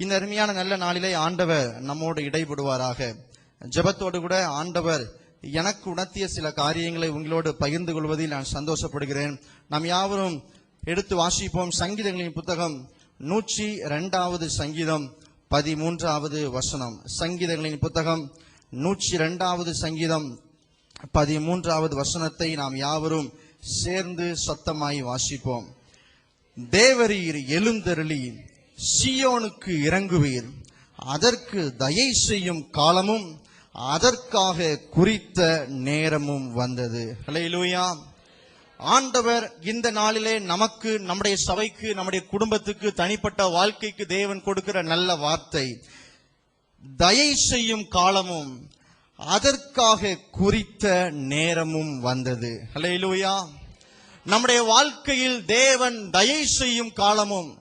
இந்த அருமையான நல்ல நாளிலே ஆண்டவர் நம்மோடு இடைபடுவாராக. ஜெபத்தோடு கூட ஆண்டவர் எனக்கு உணர்த்திய சில காரியங்களை உங்களோடு பகிர்ந்து கொள்வதில் நான் சந்தோஷப்படுகிறேன். நாம் யாவரும் எடுத்து வாசிப்போம். சங்கீதங்களின் புத்தகம் 102வது சங்கீதம் 13வது வசனம். சங்கீதங்களின் புத்தகம் 102வது சங்கீதம் 13வது வசனத்தை நாம் யாவரும் சேர்ந்து சத்தமாய் வாசிப்போம். தேவரீர் எழுந்தருளி சீயோனுக்கு இறங்குவீர், அதற்கு தயை செய்யும் காலமும் அதற்காக குறித்த நேரமும் வந்தது. ஹல்லேலூயா. ஆண்டவர் இந்த நாளிலே நமக்கு, நம்முடைய சபைக்கு, நம்முடைய குடும்பத்துக்கு, தனிப்பட்ட வாழ்க்கைக்கு தேவன் கொடுக்கிற நல்ல வார்த்தை, தயை செய்யும் காலமும் அதற்காக குறித்த நேரமும் வந்தது. ஹல்லேலூயா. நம்முடைய வாழ்க்கையில் தேவன் தயை செய்யும் காலமும்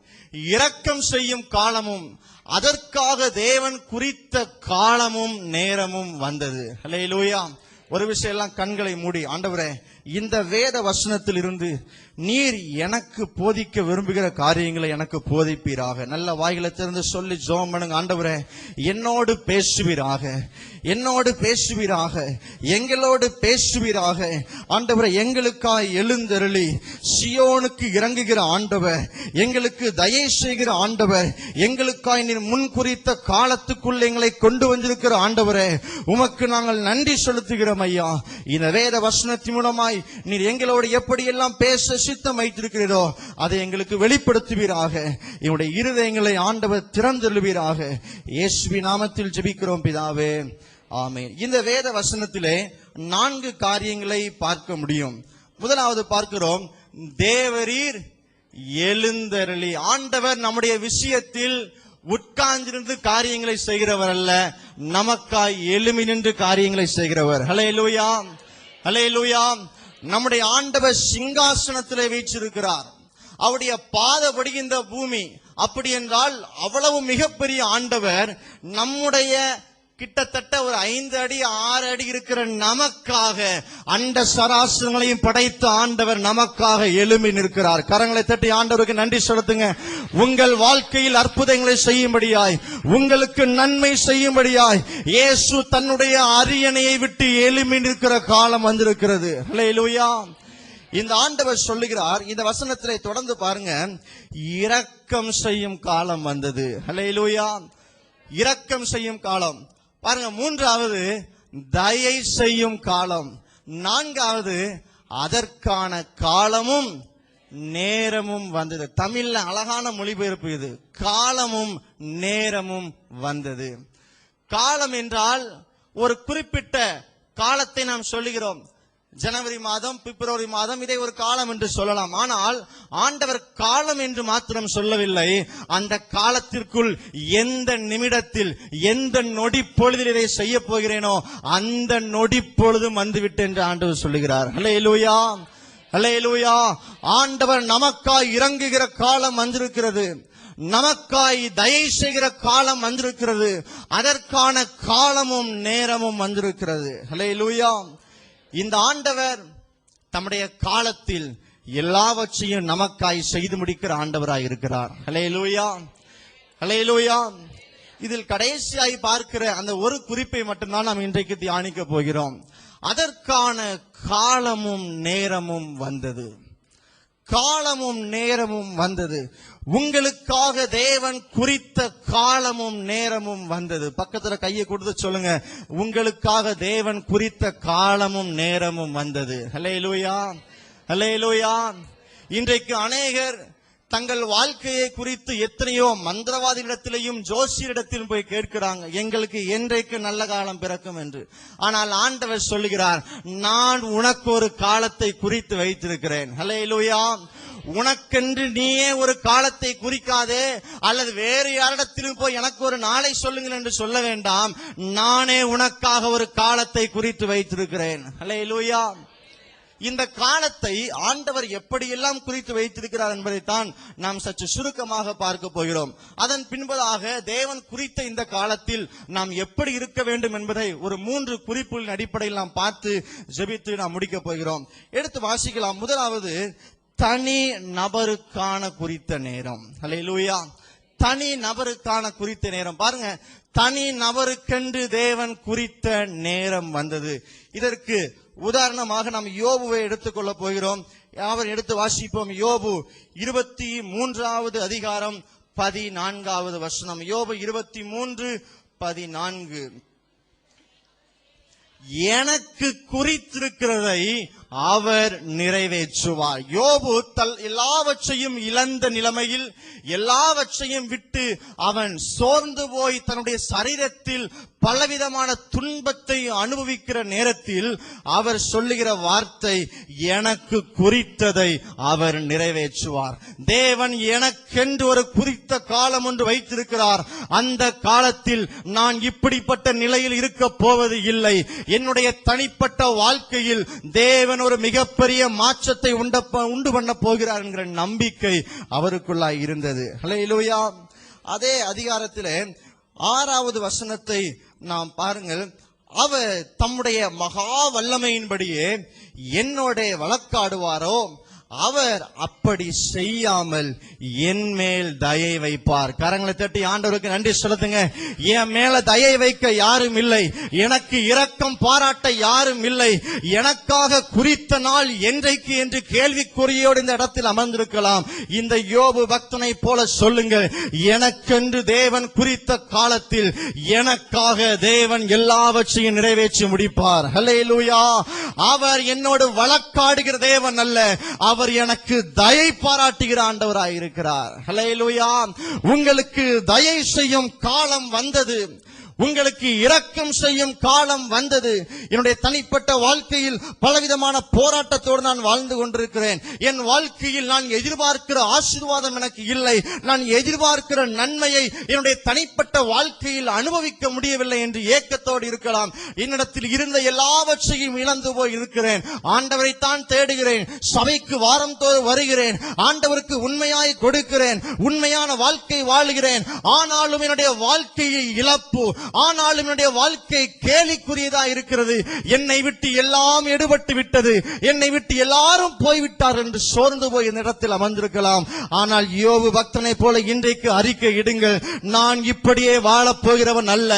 இரக்கம் செய்யும் காலமும் அதற்காக தேவன் குறித்த காலமும் நேரமும் வந்தது. ஹல்லேலூயா. ஒரு விஷயம் எல்லாம் கண்களை மூடி, ஆண்டவரே இந்த வேத வசனத்தில் இருந்து நீர் எனக்கு போதிக்க விரும்புகிற காரியங்களை எனக்கு போதிப்பீராக. நல்ல வாய்களை திறந்து சொல்லி ஜெபம் பண்ணுங்க. ஆண்டவரே என்னோடு பேசுவீராக, என்னோடு பேசுவீராக, எங்களோடு பேசுவீராக. ஆண்டவரே எங்களுக்காய் எழுந்தருளி சீயோனுக்கு இறங்குகிற ஆண்டவர், எங்களுக்கு தயை செய்கிற ஆண்டவர், எங்களுக்காய் நீர் முன் குறித்த காலத்துக்குள் எங்களை கொண்டு வந்திருக்கிற ஆண்டவரே, உமக்கு நாங்கள் நன்றி செலுத்துகிறோம் ஐயா. இந்த வேத வசனத்தின் மூலமாய் நீர் எங்களோடு எப்படியெல்லாம் பேச சித்தம் வைத்திருக்கிறீரோ அதை எங்களுக்கு வெளிப்படுத்துவீராக. என்னுடைய இருதயங்களை ஆண்டவர் திறந்தருளுவீராக. இயேசுவின் நாமத்தில் ஜெபிக்கிறோம் பிதாவே, ஆமென். இந்த வேத வசனத்திலே 4 காரியங்களை பார்க்க முடியும். முதலாவது பார்க்கிறோம், தேவரீர் எழுந்தருளி. ஆண்டவர் நம்முடைய விஷயத்தில் உட்கார்ந்திருந்து காரியங்களை செய்கிறவர் அல்ல, நமக்காய் எழும்பி நின்று காரியங்களை செய்கிறவர். ஹல்லேலூயா, ஹல்லேலூயா. நம்முடைய ஆண்டவர் சிங்காசனத்திலே வீற்றிருக்கிறார். அவருடைய பாதப்படி இந்த பூமி. அப்படி என்றால் அவ்வளவு மிகப்பெரிய ஆண்டவர் நம்முடைய கிட்டத்தட்ட ஒரு 5 அடி 6 அடி இருக்கிற நமக்காக, அண்ட சராசரங்களையும் படைத்த ஆண்டவர் நமக்காக எழும்பி நிற்கிறார். கரங்களை தட்டி ஆண்டவருக்கு நன்றி செலுத்துங்க. உங்கள் வாழ்க்கையில் அற்புதங்களை செய்யும்படியாய், உங்களுக்கு நன்மை செய்யும்படியாய் இயேசு தன்னுடைய அரியணையை விட்டு எழும்பி நிற்கிற காலம் வந்திருக்கிறது. ஹல்லேலூயா. இந்த ஆண்டவர் சொல்லுகிறார், இந்த வசனத்திலே தொடர்ந்து பாருங்க, இரக்கம் செய்யும் காலம் வந்தது. ஹல்லேலூயா. இரக்கம் செய்யும் காலம் பாருங்க. 3வது தயை செய்யும் காலம். 4வது அதற்கான காலமும் நேரமும் வந்தது. தமிழ்ல அழகான மொழிபெயர்ப்பு இது. காலமும் நேரமும் வந்தது. காலம் என்றால் ஒரு குறிப்பிட்ட காலத்தை நாம் சொல்லுகிறோம். ஜனவரி மாதம், பிப்ரவரி மாதம், இதை ஒரு காலம் என்று சொல்லலாம். ஆனால் ஆண்டவர் காலம் என்று மாத்திரம் சொல்லவில்லை. அந்த காலத்திற்குள் எந்த நிமிடத்தில், எந்த நொடி பொழுதில் இதை செய்ய போகிறேனோ அந்த நொடி பொழுதும் வந்துவிட்டு என்று ஆண்டவர் சொல்லுகிறார். ஹல்லேலூயா, ஹல்லேலூயா. ஆண்டவர் நமக்காய் இறங்குகிற காலம் வந்திருக்கிறது. நமக்காய் தயை செய்கிற காலம் வந்திருக்கிறது. அதற்கான காலமும் நேரமும் வந்திருக்கிறது. ஹல்லேலூயா. இந்த ஆண்டவர் தம்முடைய காலத்தில் எல்லாவற்றையும் நமக்காய் செய்து முடிக்கிற ஆண்டவராய் இருக்கிறார். ஹல்லேலூயா, ஹல்லேலூயா. இதில் கடைசியாய் பார்க்கிற அந்த ஒரு குறிப்பை மட்டும்தான் நாம் இன்றைக்கு தியானிக்க போகிறோம். அதற்கான காலமும் நேரமும் வந்தது. காலமும் நேரமும் வந்தது. உங்களுக்காக தேவன் குறித்த காலமும் நேரமும் வந்தது. பக்கத்துல கையை கொடுத்து சொல்லுங்க, உங்களுக்காக தேவன் குறித்த காலமும் நேரமும் வந்தது. ஹல்லேலூயா, ஹல்லேலூயா. இன்றைக்கு அநேகர் தங்கள் வாழ்க்கையை குறித்து எத்தனையோ மந்திரவாதிகளிடத்திலையும் ஜோசியரிடத்திலும் போய் கேட்கிறாங்க, எங்களுக்கு என்றைக்கு நல்ல காலம் பிறக்கும் என்று. ஆனால் ஆண்டவர் சொல்லுகிறார், நான் உனக்கு ஒரு காலத்தை குறித்து வைத்திருக்கிறேன். ஹல்லேலூயா. உனக்கென்று நீயே ஒரு காலத்தை குறிக்காதே, அல்லது வேறு யாரிடத்திலும் போய் எனக்கு ஒரு நாளை சொல்லுங்கள் என்று சொல்ல வேண்டாம். நானே உனக்காக ஒரு காலத்தை குறித்து வைத்திருக்கிறேன். ஹல்லேலூயா. இந்த காலத்தை ஆண்டவர் எப்படியெல்லாம் குறித்து வைத்திருக்கிறார் என்பதைத்தான் நாம் சற்று சுருக்கமாக பார்க்க போகிறோம். அதன் பின்பதாக தேவன் குறித்த இந்த காலத்தில் நாம் எப்படி இருக்க வேண்டும் என்பதை ஒரு 3 குறிப்புகளின் அடிப்படையில் நாம் பார்த்து ஜெபித்து நாம் முடிக்க போகிறோம். எடுத்து வாசிக்கலாம். முதலாவது, தனி நபருக்கான குறித்த நேரம். ஹல்லேலூயா. தனி நபருக்கான குறித்த நேரம். பாருங்க, தனி நபருக்கென்று தேவன் குறித்த நேரம் வந்தது. இதற்கு உதாரணமாக நாம் யோபுவை எடுத்துக்கொள்ள போகிறோம். அவர் எடுத்து வாசிப்போம். யோபு 23வது அதிகாரம் 14வது வசனம். யோபு 23:14. எனக்கு குறித்திருக்கிறதை அவர் நிறைவேற்றுவார். யோபு எல்லாவற்றையும் இழந்த நிலைமையில், எல்லாவற்றையும் விட்டு அவன் சோர்ந்து போய் தன்னுடைய சரீரத்தில் பலவிதமான துன்பத்தை அனுபவிக்கிற நேரத்தில் அவர் சொல்லுகிற வார்த்தை, எனக்கு குறித்ததை அவர் நிறைவேற்றுவார். தேவன் எனக்கென்று ஒரு குறித்த காலம் ஒன்று வைத்திருக்கிறார். அந்த காலத்தில் நான் இப்படிப்பட்ட நிலையில் இருக்க போவது இல்லை. என்னுடைய தனிப்பட்ட வாழ்க்கையில் தேவன் ஒரு மிகப்பெரிய மாற்றத்தை உண்டு பண்ண போகிறார் என்கிற நம்பிக்கை அவருக்குள்ளாய் இருந்தது. ஹல்லேலூயா. அதே அதிகாரத்திலே 6வது வசனத்தை நாம் பாருங்கள். அவர் தம்முடைய மகா வல்லமையின்படியே என்னோட வழக்காடுவாரோ, அவர் அப்படி செய்யாமல் என் மேல் தயை வைப்பார். கரங்களை தட்டி ஆண்டவருக்கு நன்றி செலுத்துங்க. என் மேல தயை வைக்க யாரும் இல்லை, எனக்கு இரக்கம் பாராட்ட யாரும் இல்லை. எனக்காக குறித்த நாள் என்றைக்கு என்று கேள்விக்குறியோடு இந்த இடத்தில் அமர்ந்திருக்கலாம். இந்த யோபு பக்தனை போல சொல்லுங்கள், எனக்கென்று தேவன் குறித்த காலத்தில் எனக்காக தேவன் எல்லாவற்றையும் நிறைவேற்றி முடிப்பார். ஹல்லேலூயா. அவர் என்னோடு வழக்காடுகிற தேவன் அல்ல, அவர் எனக்கு தயை பாராட்டுகிற ஆண்டவராயிருக்கிறார். ஹல்லேலூயா. உங்களுக்கு தயை செய்யும் காலம் வந்தது. உங்களுக்கு இரக்கம் செய்யும் காலம் வந்தது. என்னுடைய தனிப்பட்ட வாழ்க்கையில் பலவிதமான போராட்டத்தோடு நான் வாழ்ந்து கொண்டிருக்கிறேன். என் வாழ்க்கையில் நான் எதிர்பார்க்கிற ஆசீர்வாதம் எனக்கு இல்லை. நான் எதிர்பார்க்கிற நன்மையை என்னுடைய தனிப்பட்ட வாழ்க்கையில் அனுபவிக்க முடியவில்லை என்று ஏக்கத்தோடு இருக்கலாம். என்னிடத்தில் இருந்த எல்லாவற்றையும் இழந்து போய் இருக்கிறேன். ஆண்டவரைத்தான் தேடுகிறேன். சபைக்கு வாரம் தோறும் வருகிறேன். ஆண்டவருக்கு உண்மையாய் கொடுக்கிறேன். உண்மையான வாழ்க்கை வாழுகிறேன். ஆனாலும் என்னுடைய வாழ்க்கையை இழப்பு, ஆனாலும் என்னுடைய வாழ்க்கை கேலிக்குரியதா இருக்கிறது. என்னை விட்டு எல்லாம் எடுபட்டு விட்டது, என்னை விட்டு எல்லாரும் போய்விட்டார் என்று சோர்ந்து போய் இந்த இடத்தில் அமர்ந்திருக்கலாம். ஆனால் யோபு பக்தனை போல இன்றைக்கு அறிக்கை இடுங்கள், நான் இப்படியே வாழப் போகிறவன் அல்ல.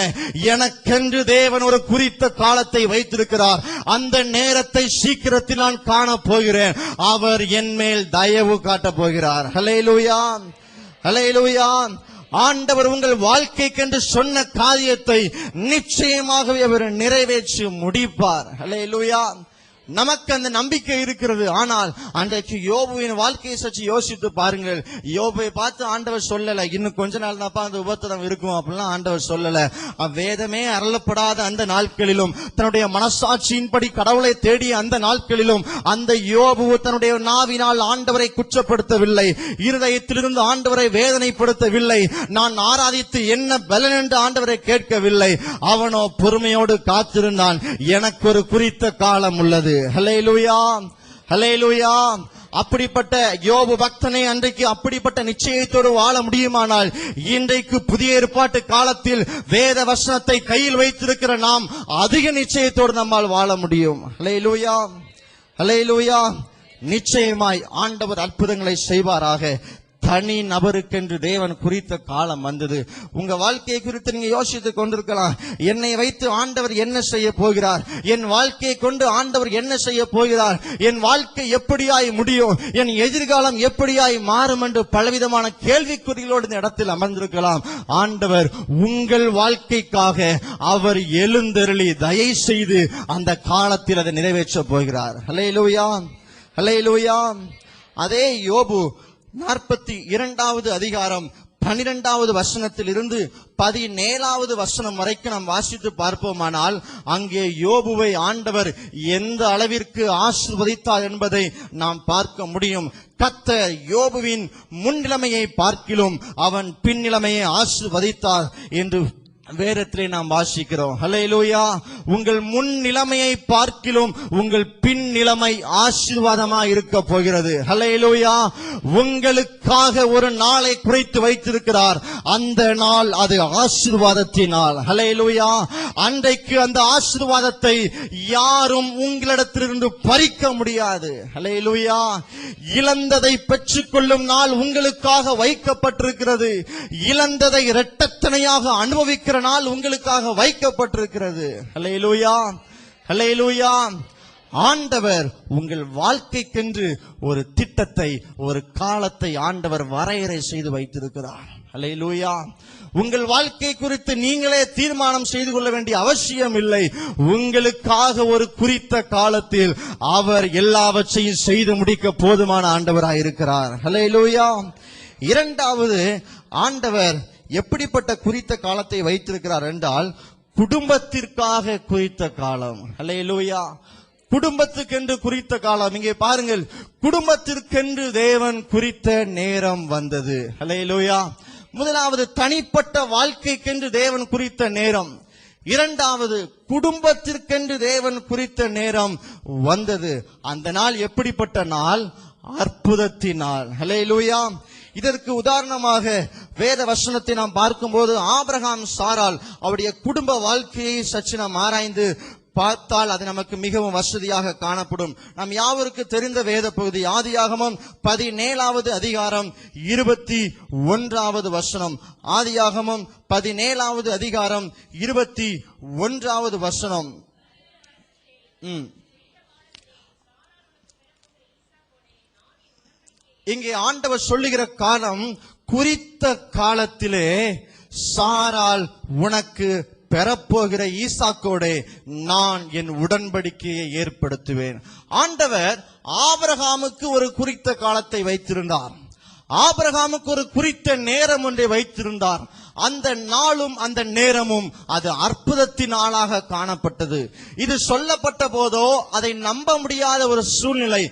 எனக்கென்று தேவன் ஒரு குறித்த காலத்தை வைத்திருக்கிறார். அந்த நேரத்தை சீக்கிரத்தில் நான் காண போகிறேன். அவர் என் மேல் தயவு காட்டப் போகிறார். ஹல்லேலூயா. ஹல்லேலூயா. ஆண்டவர் உங்கள் வாழ்க்கைக்கென்று சொன்ன காரியத்தை நிச்சயமாகவே அவர் நிறைவேற்றி முடிப்பார். ஹல்லேலூயா. நமக்கு அந்த நம்பிக்கை இருக்கிறது. ஆனால் அன்றைக்கு யோபுவின் வாழ்க்கையை சற்று யோசித்து பாருங்கள். யோபுவை பார்த்து ஆண்டவர் சொல்லல, இன்னும் கொஞ்ச நாள் தான்ப்பா அந்த உபத்திரம் இருக்கும் அப்படிலாம் ஆண்டவர் சொல்லல. வேதமே அருளப்படாத அந்த நாட்களிலும், தன்னுடைய மனசாட்சியின்படி கடவுளை தேடிய அந்த நாட்களிலும் அந்த யோபு தன்னுடைய நாவினால் ஆண்டவரை குற்றப்படுத்தவில்லை, இருதயத்திலிருந்து ஆண்டவரை வேதனைப்படுத்தவில்லை. நான் ஆராதித்து என்ன பலன் என்று ஆண்டவரை கேட்கவில்லை. அவனோ பொறுமையோடு காத்திருந்தான். எனக்கு ஒரு குறித்த காலம் உள்ளது. ஹல்லேலூயா. ஹல்லேலூயா. அப்படிப்பட்ட யோபு பக்தனை அன்றைக்கு அப்படிப்பட்ட நிச்சயத்தோடு வாழ முடியுமானால், இன்றைக்கு புதிய ஏற்பாட்டு காலத்தில் வேத வசனத்தை கையில் வைத்திருக்கிற நாம் அதிக நிச்சயத்தோடு நம்மால் வாழ முடியும். ஹல்லேலூயா. ஹல்லேலூயா. நிச்சயமாய் ஆண்டவர் அற்புதங்களை செய்வாராக. தனி நபருக்கென்று தேவன் குறித்த காலம் வந்தது. உங்க வாழ்க்கையை குறித்து நீங்க யோசித்துக் கொண்டிருக்கலாம். என்னை வைத்து ஆண்டவர் என்ன செய்ய போகிறார், என் வாழ்க்கையை கொண்டு ஆண்டவர் என்ன செய்ய போகிறார், என் வாழ்க்கை எப்படியாய் முடியும், என் எதிர்காலம் எப்படியாய் மாறும் என்று பலவிதமான கேள்விக்குறிகளோடு இந்த இடத்தில் அமர்ந்திருக்கலாம். ஆண்டவர் உங்கள் வாழ்க்கைக்காக அவர் எழுந்தருளி தயை செய்து அந்த காலத்தில் அதை நிறைவேற்ற போகிறார். ஹல்லேலூயா. ஹல்லேலூயா. அதே யோபு 42வது அதிகாரம் 12வது வசனத்தில் இருந்து 17வது வசனம் வரைக்கும் நாம் வாசித்து பார்ப்போமானால், அங்கே யோபுவை ஆண்டவர் எந்த அளவிற்கு ஆசீர்வதித்தார் என்பதை நாம் பார்க்க முடியும். கர்த்தர் யோபுவின் முன்னிலைமையை பார்க்கிலும் அவன் பின்னிலைமையை ஆசீர்வதித்தார் என்று வேதத்திலே நாம் வாசிக்கிறோம். ஹல்லேலூயா. உங்கள் முன் நிலைமையை பார்க்கிலும் உங்கள் பின் நிலைமை ஆசீர்வாதமா இருக்க போகிறது. ஹல்லேலூயா. உங்களுக்காக ஒரு நாளை குறைத்து வைத்திருக்கிறார். அந்த நாள் அது ஆசீர்வாதத்தின் நாள். ஹல்லேலூயா. அன்றைக்கு அந்த ஆசீர்வாதத்தை யாரும் உங்களிடத்திலிருந்து பறிக்க முடியாது. ஹல்லேலூயா. இழந்ததை பெற்றுக் கொள்ளும் நாள் உங்களுக்காக வைக்கப்பட்டிருக்கிறது. இழந்ததை இரட்டத்தனையாக அனுபவிக்கிற நாள் உங்களுக்காக வைக்கப்பட்டிருக்கிறது. ஹல்லேலூயா. ஹல்லேலூயா. ஆண்டவர் உங்கள் வாழ்க்கைக்கென்று ஒரு திட்டத்தை, ஒரு காலத்தை ஆண்டவர் வரையறை செய்து வைத்திருக்கிறார். ஹல்லேலூயா. உங்கள் வாழ்க்கை குறித்து நீங்களே தீர்மானம் செய்து கொள்ள வேண்டிய அவசியம் இல்லை. உங்களுக்காக ஒரு குறித்த காலத்தில் அவர் எல்லாவற்றையும் செய்து முடிக்க போதுமான ஆண்டவராயிருக்கிறார். ஹல்லேலூயா. இரண்டாவது, ஆண்டவர் எப்படிப்பட்ட குறித்த காலத்தை வைத்திருக்கிறார் என்றால், குடும்பத்திற்காக குறித்த காலம். ஹல்லேலூயா. குடும்பத்துக்கென்று குறித்த காலம். இங்கே பாருங்கள், குடும்பத்திற்கென்று தேவன் குறித்த நேரம் வந்தது. ஹல்லேலூயா. முதலாவது, தனிப்பட்ட வாழ்க்கைக்கென்று தேவன் குறித்த நேரம். இரண்டாவது, குடும்பத்திற்கென்று தேவன் குறித்த நேரம் வந்தது. அந்த நாள் எப்படிப்பட்ட நாள்? அற்புதத்தின் நாள். ஹல்லேலூயா. இதற்கு உதாரணமாக வேத வசனத்தை நாம் பார்க்கும்போது, ஆபிரகாம் சாராள் அவருடைய குடும்ப வாழ்க்கையை சற்று நாம் ஆராய்ந்து பார்த்தால் அது நமக்கு மிகவும் வசதியாக காணப்படும். நாம் யாவருக்கு தெரிந்த வேத பகுதி ஆதியாகமம் 17வது அதிகாரம் 21வது வசனம். ஆதியாகமம் 17வது அதிகாரம் 21வது வசனம். இங்கே ஆண்டவர் சொல்லுகிற காலம், குறித்த காலத்திலே சாராள் உனக்கு பெறப்போகிற ஈசாக்கோடே நான் என் உடன்படிக்கையை ஏற்படுத்துவேன். ஆண்டவர் ஆபிரகாமுக்கு ஒரு குறித்த காலத்தை வைத்திருந்தார். ஆபிரகாமுக்கு ஒரு குறித்த நேரம் ஒன்றை வைத்திருந்தார். அந்த நாளும் அந்த நேரமும் அது அற்புதத்தின் நாளாக காணப்பட்டது. இது சொல்லப்பட்ட போதோ அதை நம்ப முடியாத ஒரு சூழ்நிலை.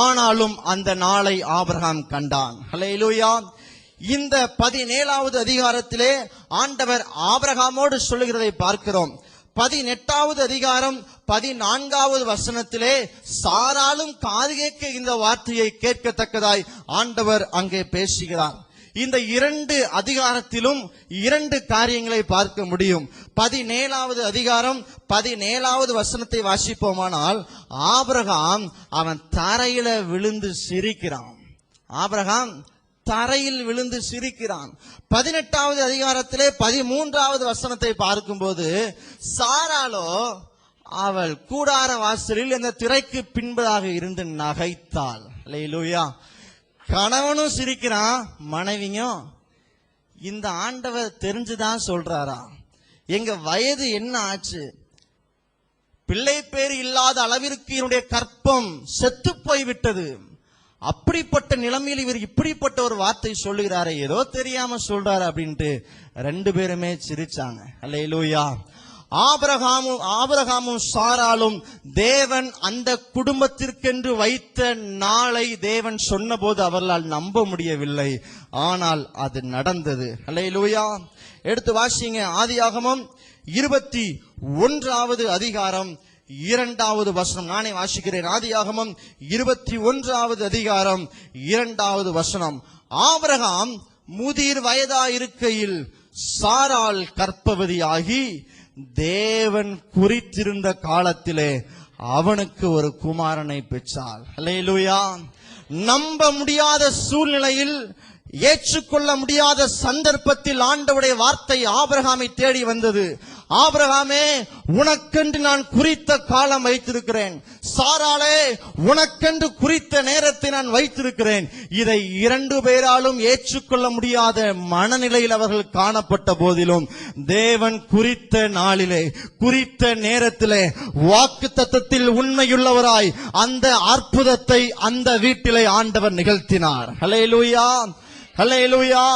ஆனாலும் அந்த நாளை ஆபிரகாம் கண்டான். ஹல்லேலூயா. இந்த 17வது அதிகாரத்திலே ஆண்டவர் ஆபிரகாமோடு சொல்லுகிறதை பார்க்கிறோம். 18வது அதிகாரம் 14வது வசனத்திலே சாராளும் காது கேட்க இந்த வார்த்தையை கேட்கத்தக்கதாய் ஆண்டவர் அங்கே பேசுகிறார். இந்த 2 அதிகாரத்திலும் 2 காரியங்களை பார்க்க முடியும். 17வது அதிகாரம் 17வது வசனத்தை வாசிப்போமானால், ஆபிரகாம் அவன் தரையில விழுந்து சிரிக்கிறான். ஆபிரகாம் தரையில் விழுந்து சிரிக்கிறான். 18வது அதிகாரத்திலே 13வது வசனத்தை பார்க்கும்போது, சாராளோ அவள் கூடார வாசலில் இந்த திரைக்கு பின்பதாக இருந்து நகைத்தாள். அல்லேலூயா. கணவனும் சிரிக்கிறான், மனைவியும். இந்த ஆண்டவர் தெரிஞ்சுதான் சொல்றாரா? எங்க வயது என்ன ஆச்சு? பிள்ளை பேர் இல்லாத அளவிற்கு என்னுடைய கற்பம் செத்து போய்விட்டது. அப்படிப்பட்ட நிலைமையில் இவர் இப்படிப்பட்ட ஒரு வார்த்தை சொல்லுகிறாரே, ஏதோ தெரியாம சொல்றாரு அப்படின்ட்டு 2 பேருமே சிரிச்சாங்க. அல்லேலூயா. ஆபிரகாமும் சாராளும் தேவன் அந்த குடும்பத்திற்கென்று வைத்த நாளை தேவன் சொன்னபோது அவர்களால் நம்ப முடியவில்லை. ஆனால் அது நடந்தது. அல்லேலூயா. எடுத்து வாசிங்க. ஆதியாகமம் 21வது அதிகாரம் 2வது வசனம். நானே வாசிக்கிறேன். ஆதியாகமம் 21வது அதிகாரம் 2வது வசனம். ஆபிரகாம் முதிர் வயதாயிருக்கையில் சாராள் கர்ப்பவதியாகி தேவன் குறித்திருந்த காலத்திலே அவனுக்கு ஒரு குமாரனை பெற்றாள். அல்லேலூயா. நம்ப முடியாத சூழ்நிலையில், ஏற்றுக்கொள்ள முடியாத சந்தர்ப்பத்தில் ஆண்டவருடைய வார்த்தை ஆபிரகாமை தேடி வந்தது. ஆபிரகாமே, உனக்கென்று நான் குறித்த காலம் வைத்திருக்கிறேன். சாராளே, உனக்கென்று குறித்த நேரத்தை நான் வைத்திருக்கிறேன். இதை 2 பேராலும் ஏற்றுக்கொள்ள முடியாத மனநிலையில் அவர்கள் காணப்பட்ட போதிலும், தேவன் குறித்த நாளிலே, குறித்த நேரத்திலே, வாக்குத்தத்தத்தில் உண்மையுள்ளவராய் அந்த அற்புதத்தை அந்த வீட்டிலே ஆண்டவர் நிகழ்த்தினார். ஹல்லேலூயா. ஹல்லேலூயா.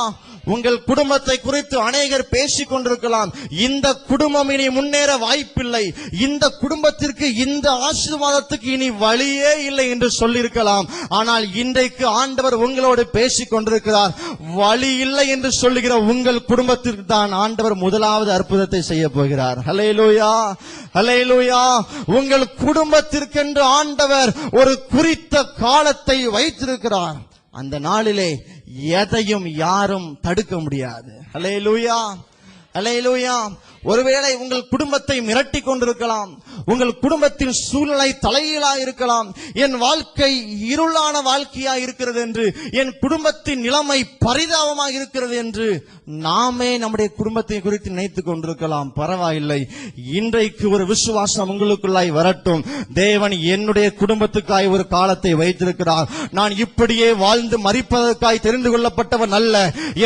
உங்கள் குடும்பத்தை குறித்து அநேகர் பேசிக் கொண்டிருக்கலாம். இந்த குடும்பம் இனி முன்னேற வாய்ப்பில்லை, இந்த குடும்பத்திற்கு இந்த ஆசீர்வாதத்துக்கு இனி வழியே இல்லை என்று சொல்லியிருக்கலாம். ஆனால் இன்றைக்கு ஆண்டவர் உங்களோடு பேசிக் கொண்டிருக்கிறார். வழி இல்லை என்று சொல்லுகிற உங்கள் குடும்பத்திற்கு தான் ஆண்டவர் முதலாவது அற்புதத்தை செய்ய போகிறார். ஹல்லேலூயா, ஹல்லேலூயா. உங்கள் குடும்பத்திற்கென்று ஆண்டவர் ஒரு குறித்த காலத்தை வைத்திருக்கிறார். அந்த நாளிலே எதையும் யாரும் தடுக்க முடியாது. ஹல்லேலூயா, ஹல்லேலூயா. ஒருவேளை உங்கள் குடும்பத்தை மிரட்டி கொண்டிருக்கலாம், உங்கள் குடும்பத்தின் சூழ்நிலை தலையீழா இருக்கலாம். என் வாழ்க்கை இருளான வாழ்க்கையா இருக்கிறது என்று, என் குடும்பத்தின் நிலைமை பரிதாபமாக இருக்கிறது என்று நாமே நம்முடைய குடும்பத்தை குறித்து நினைத்துக் கொண்டிருக்கலாம். பரவாயில்லை, இன்றைக்கு ஒரு விசுவாசம் உங்களுக்குள்ளாய் வரட்டும். தேவன் என்னுடைய குடும்பத்துக்காய் ஒரு காலத்தை வைத்திருக்கிறார். நான் இப்படியே வாழ்ந்து மரிப்பதற்காய் தெரிந்து கொள்ளப்பட்டவன் அல்ல.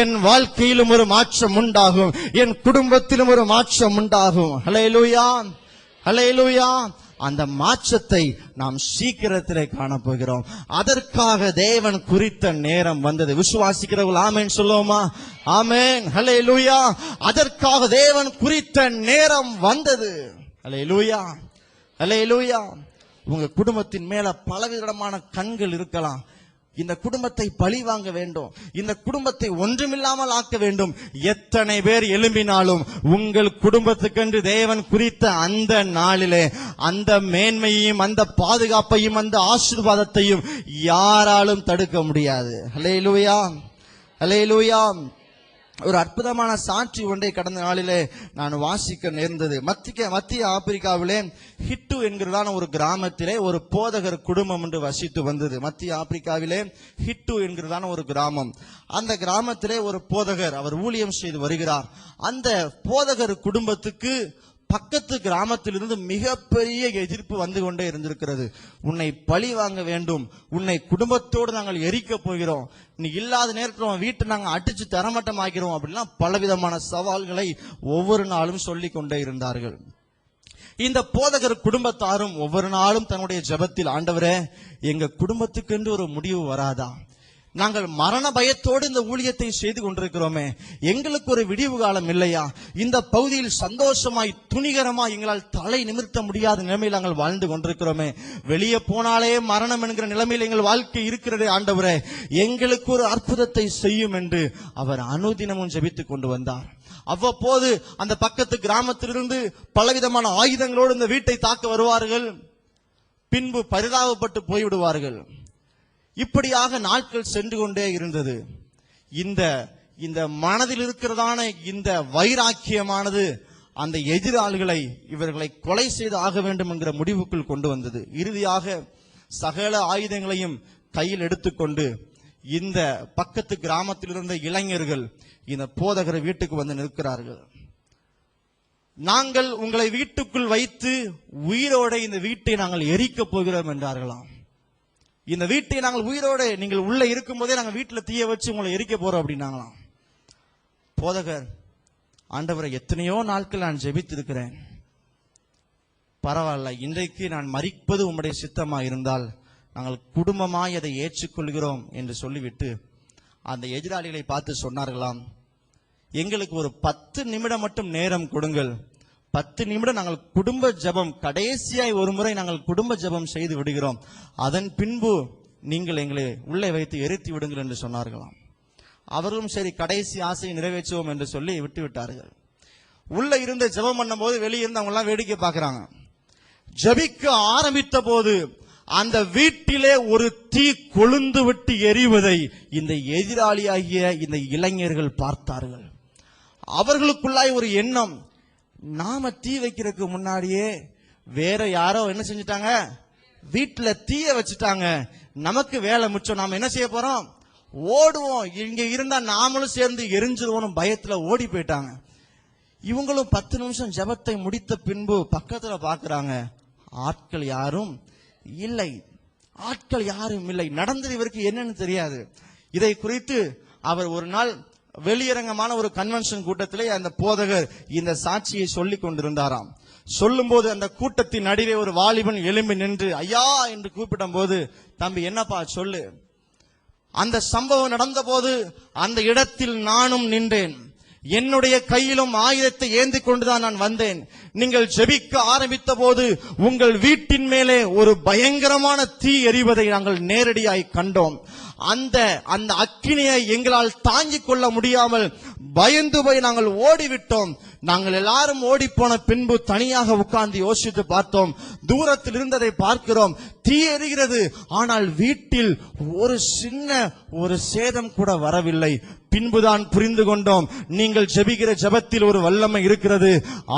என் வாழ்க்கையிலும் ஒரு மாற்றம் உண்டாகும், என் குடும்பத்திலும் ஒரு மாற்றம் உண்டாகும். ஹல்லேலூயா, ஹல்லேலூயா. அந்த மாற்றத்தை நாம் சீக்கிரத்திலே காணப்போகிறோம். அதற்காக தேவன் குறித்த நேரம் வந்தது. விசுவாசிக்கிறவர்கள் ஆமென் சொல்லுவோமா? ஆமென், ஹல்லேலூயா. அதற்காக தேவன் குறித்த நேரம் வந்தது. ஹல்லேலூயா, ஹல்லேலூயா. உங்க குடும்பத்தின் மேல பலவிதமான கண்கள் இருக்கலாம். இந்த குடும்பத்தை பழி வாங்க வேண்டும், இந்த குடும்பத்தை ஒன்றுமில்லாமல் ஆக்க வேண்டும். எத்தனை பேர் எழும்பினாலும் உங்கள் குடும்பத்துக்கென்று தேவன் குறித்த அந்த நாளிலே அந்த மேன்மையையும் அந்த பாதுகாப்பையும் அந்த ஆசீர்வாதத்தையும் யாராலும் தடுக்க முடியாது. ஹல்லேலூயா, ஹல்லேலூயா. ஒரு அற்புதமான சாட்சி ஒன்றை கடந்த நாளிலே நான் வாசிக்க நேர்ந்தது. மத்திய ஆப்பிரிக்காவிலே ஹிட்டு என்கிறதான ஒரு கிராமத்திலே ஒரு போதகர் குடும்பம் என்று வசித்து வந்தது. மத்திய ஆப்பிரிக்காவிலே ஹிட்டு என்கிறதான ஒரு கிராமம். அந்த கிராமத்திலே ஒரு போதகர் அவர் ஊழியம் செய்து வருகிறார். அந்த போதகர் குடும்பத்துக்கு பக்கத்து கிராமத்திலிருந்து மிகப்பெரிய எதிர்ப்பு வந்து கொண்டே இருந்திருக்கிறது. உன்னை பழி வாங்க வேண்டும், உன்னை குடும்பத்தோடு நாங்கள் எரிக்க போகிறோம், நீ இல்லாத நேரத்தில் வீட்டை நாங்கள் அடிச்சு தரமட்டம் ஆகிறோம் அப்படின்னா பலவிதமான சவால்களை ஒவ்வொரு நாளும் சொல்லிக் கொண்டே இருந்தார்கள். இந்த போதகர் குடும்பத்தாரும் ஒவ்வொரு நாளும் தன்னுடைய ஜெபத்தில், ஆண்டவரே எங்க குடும்பத்துக்கு ஒரு முடிவு வராதா? நாங்கள் மரண பயத்தோடு இந்த ஊழியத்தை செய்து கொண்டிருக்கிறோமே, எங்களுக்கு ஒரு விடிவு காலம் இல்லையா? இந்த பகுதியில் சந்தோஷமாய் துணிகரமாய் எங்களால் தலை நிமிர்த்த முடியாத நிலைமையில் நாங்கள் வாழ்ந்து கொண்டிருக்கிறோமே, வெளியே போனாலே மரணம் என்கிற நிலைமையில் எங்கள் வாழ்க்கை இருக்கிறதே, ஆண்டவரே எங்களுக்கு ஒரு அற்புதத்தை செய்யும் என்று அவர் அனுதினமும் ஜெபித்துக் கொண்டு வந்தார். அவ்வப்போது அந்த பக்கத்து கிராமத்திலிருந்து பலவிதமான ஆயுதங்களோடு இந்த வீட்டை தாக்க வருவார்கள், பின்பு பரிதாபப்பட்டு போய்விடுவார்கள். இப்படியாக நாட்கள் சென்று கொண்டே இருந்தது. இந்த மனதில் இருக்கிறதான இந்த வைராக்கியமானது அந்த எதிராளிகளை இவர்களை கொலை செய்து ஆக வேண்டும் என்கிற முடிவுக்குள் கொண்டு வந்தது. இறுதியாக சகல ஆயுதங்களையும் கையில் எடுத்துக்கொண்டு இந்த பக்கத்து கிராமத்தில் இருந்த இளைஞர்கள் இந்த போதகர் வீட்டுக்கு வந்து நிற்கிறார்கள். நாங்கள் உங்களை வீட்டுக்குள் வைத்து உயிரோட இந்த வீட்டை நாங்கள் எரிக்கப் போகிறோம் என்றார்களாம். இந்த வீட்டை நாங்கள் உயிரோடு நீங்கள் உள்ள இருக்கும் போதே நாங்கள் வீட்டில் தீய வச்சு உங்களை எரிக்க போறோம் அப்படின்னாங்களாம். போதகர், ஆண்டவரை எத்தனையோ நாட்கள் நான் ஜெபித்திருக்கிறேன், பரவாயில்ல, இன்றைக்கு நான் மரிப்பது உம்முடைய சித்தமா இருந்தால் நாங்கள் குடும்பமாய் அதை ஏற்றுக்கொள்கிறோம் என்று சொல்லிவிட்டு அந்த எதிராளிகளை பார்த்து சொன்னார்களாம், எங்களுக்கு ஒரு 10 நிமிடம் மட்டும் நேரம் கொடுங்கள், 10 நிமிடம் நாங்கள் குடும்ப ஜெபம், கடைசியாய் ஒரு முறை நாங்கள் குடும்ப ஜெபம் செய்து விடுகிறோம், அதன் பின்பு நீங்கள் எங்களை உள்ளே வைத்து எரித்து விடுங்கள் என்று சொன்னார்களாம். அவர்களும் சரி கடைசி ஆசையை நிறைவேற்றுவோம் என்று சொல்லி விட்டு விட்டார்கள். உள்ள இருந்து ஜெபம் பண்ணும் போது வெளியே இருந்து அவங்க எல்லாம் வேடிக்கை பார்க்கிறாங்க. ஜெபிக்க ஆரம்பித்த போது அந்த வீட்டிலே ஒரு தீ கொழுந்து விட்டு எரிவதை இந்த எதிராளியாகிய இந்த இளைஞர்கள் பார்த்தார்கள். அவர்களுக்குள்ளாய் ஒரு எண்ணம், நாம தீ வைக்கிறதுக்கு முன்னாடியே வேற யாரோ என்ன செஞ்சுட்டாங்க, வீட்டுல தீய வச்சுட்டாங்க, நமக்கு வேலை மிச்சம், நாம என்ன செய்ய போறோம், ஓடுவோம், இங்க இருந்தா நாமளும் சேர்ந்து எரிஞ்சிருவோம் பயத்துல ஓடி போயிட்டாங்க. இவங்களும் 10 நிமிஷம் ஜெபத்தை முடித்த பின்பு பக்கத்துல பாக்குறாங்க, ஆட்கள் யாரும் இல்லை, ஆட்கள் யாரும் இல்லை. நடந்தது இவருக்கு என்னன்னு தெரியாது. இதை குறித்து அவர் ஒரு நாள் வெளியரங்கமான ஒரு கன்வென்ஷன் கூட்டத்திலே அந்த போதகர் இந்த சாட்சியை சொல்லிக் கொண்டிருந்தாராம். சொல்லும் போது அந்த கூட்டத்தின் நடுவே ஒரு வாலிபன் எழும்பி நின்று ஐயா என்று கூப்பிடும் போது, தம்பி என்னப்பா சொல்லு. அந்த சம்பவம் நடந்தபோது அந்த இடத்தில் நானும் நின்றேன். என்னுடைய கையிலும் ஆயுதத்தை ஏந்தி கொண்டுதான் நான் வந்தேன். நீங்கள் ஜெபிக்க ஆரம்பித்த போது உங்கள் வீட்டின் மேலே ஒரு பயங்கரமான தீ எரிவதை நாங்கள் நேரடியாய் கண்டோம். அந்த அக்கினியை எங்களால் தாங்கிக் கொள்ள முடியாமல் பயந்து போய் நாங்கள் ஓடிவிட்டோம். நாங்கள் எல்லாரும் ஓடி போன பின்பு தனியாக உட்கார்ந்து யோசித்து பார்த்தோம். தூரத்தில் இருந்ததை பார்க்கிறோம், தீ எரிகிறது. ஆனால் வீட்டில் ஒரு சின்ன ஒரு சேதம் கூட வரவில்லை. பின்புதான் புரிந்து கொண்டோம், நீங்கள் ஜெபிக்கிற ஜெபத்தில் ஒரு வல்லமை இருக்கிறது.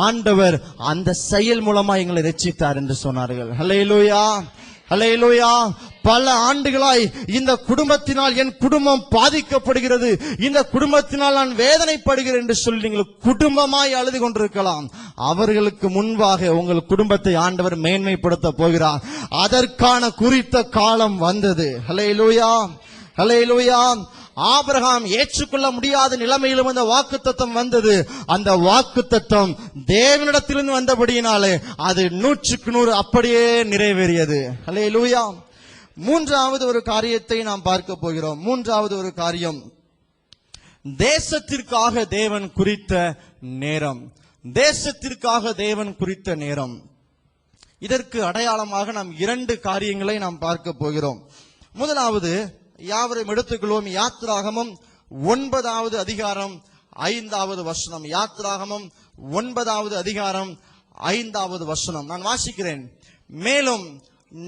ஆண்டவர் அந்த செயல் மூலமா எங்களை ரட்சித்தார் என்று சொன்னார்கள். ஹல்லேலூயா, ஹல்லேலூயா. பல ஆண்டுகளாய் இந்த குடும்பத்தினால் என் குடும்பம் பாதிக்கப்படுகிறது, இந்த குடும்பத்தினால் நான் வேதனைப்படுகிறேன் என்று சொல்லி நீங்கள் குடும்பமாய் அழுது கொண்டிருக்கலாம். அவர்களுக்கு முன்பாக உங்கள் குடும்பத்தை ஆண்டவர் மேன்மைப்படுத்த போகிறார். அதற்கான குறித்த காலம் வந்தது. ஹல்லேலூயா, ஹல்லேலூயா. ஆபிரகாம் ஏற்றுக்கொள்ள முடியாத நிலைமையிலும் அந்த வாக்குத்தத்தம் வந்தது. அந்த வாக்குத்தத்தம் தேவனிடத்திலிருந்து வந்தபடியினாலே அது 100% அப்படியே நிறைவேறியது. ஹல்லேலூயா. மூன்றாவது ஒரு காரியத்தை நாம் பார்க்க போகிறோம். மூன்றாவது ஒரு காரியம், தேசத்திற்காக தேவன் குறித்த நேரம். தேசத்திற்காக தேவன் குறித்த நேரம். இதற்கு அடையாளமாக நாம் 2 காரியங்களை நாம் பார்க்க போகிறோம். முதலாவது, யாவரையும் எடுத்துக்கொள்வோம். யாத்திராகமம் 9வது அதிகாரம் 5வது வசனம். யாத்திராகமம் 9வது அதிகாரம் 5வது வசனம் நான் வாசிக்கிறேன். மேலும்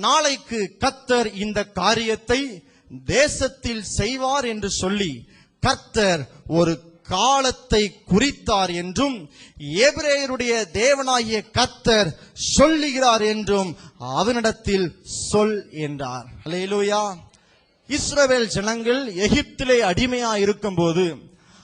நாளைக்கு கர்த்தர் இந்த காரியத்தை தேசத்தில் செய்வார் என்று சொல்லி கர்த்தர் ஒரு காலத்தை குறித்தார் என்றும் எபிரேயருடைய தேவனாகிய கர்த்தர் சொல்லுகிறார் என்றும் அவனிடத்தில் சொல் என்றார். ஹல்லேலூயா. இஸ்ரவேல் ஜனங்கள் எகிப்திலே அடிமையா இருக்கும் போது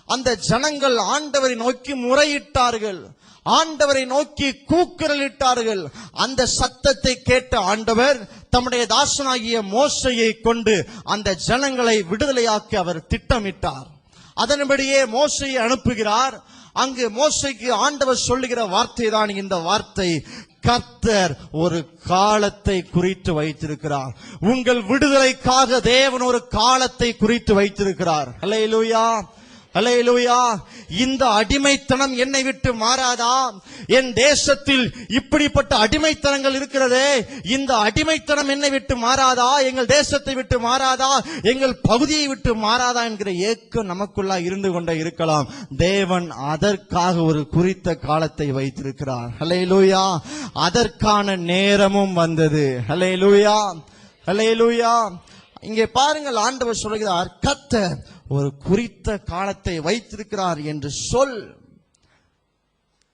அந்த ஜனங்கள் ஆண்டவரை நோக்கி முறையிட்டார்கள், ஆண்டவரை நோக்கி கூக்குரலிட்டார்கள். அந்த சத்தத்தை கேட்ட ஆண்டவர் தம்முடைய தாசனாகிய மோசேயை கொண்டு அந்த ஜனங்களை விடுதலையாக்கி அவர் திட்டமிட்டார். அதன்படியே மோசேயை அனுப்புகிறார். அங்கு மோசேக்கு ஆண்டவர் சொல்லுகிற வார்த்தை தான் இந்த வார்த்தை, கர்த்தர் ஒரு காலத்தை குறித்து வைத்திருக்கிறார். உங்கள் விடுதலைக்காக தேவன் ஒரு காலத்தை குறித்து வைத்திருக்கிறார். ஹல்லேலூயா, ஹல்லேலூயா. இந்த அடிமைத்தனம் என்னை விட்டு மாறாதா? என் தேசத்தில் இப்படிப்பட்ட அடிமைத்தனங்கள் இருக்கிறதே, இந்த அடிமைத்தனம் என்னை விட்டு மாறாதா? எங்கள் தேசத்தை விட்டு மாறாதா? எங்கள் பகுதியை விட்டு மாறாதா என்கிற ஏக்கம் நமக்குள்ளா இருந்து கொண்டே இருக்கலாம். தேவன் அதற்காக ஒரு குறித்த காலத்தை வைத்திருக்கிறார். ஹல்லேலூயா. அதற்கான நேரமும் வந்தது. ஹல்லேலூயா, ஹல்லேலூயா. இங்கே பாருங்கள், ஆண்டவர் சொல்கிறார், கர்த்தர் ஒரு குறித்த காலத்தை வைத்திருக்கிறார் என்று சொல்.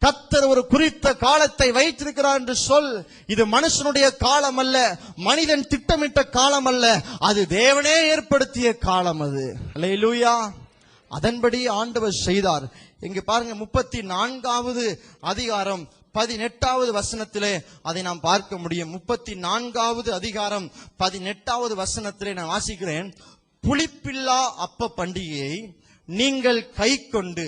கர்த்தர் ஒரு குறித்த காலத்தை வைத்திருக்கிறார் என்று சொல். இது மனுஷனுடைய காலம் அல்ல, மனிதன் திட்டமிட்ட காலம் அல்ல, அது தேவனே ஏற்படுத்திய காலம் அது. ஹல்லேலூயா. அதன்படி ஆண்டவர் செய்தார். இங்க பாருங்க, 34வது அதிகாரம் 18வது வசனத்திலே அதை நாம் பார்க்க முடியும். 34வது அதிகாரம் 18வது வசனத்திலே நான் வாசிக்கிறேன். புளிப்பில்லா அப்ப பண்டிகையை நீங்கள் கைக்கொண்டு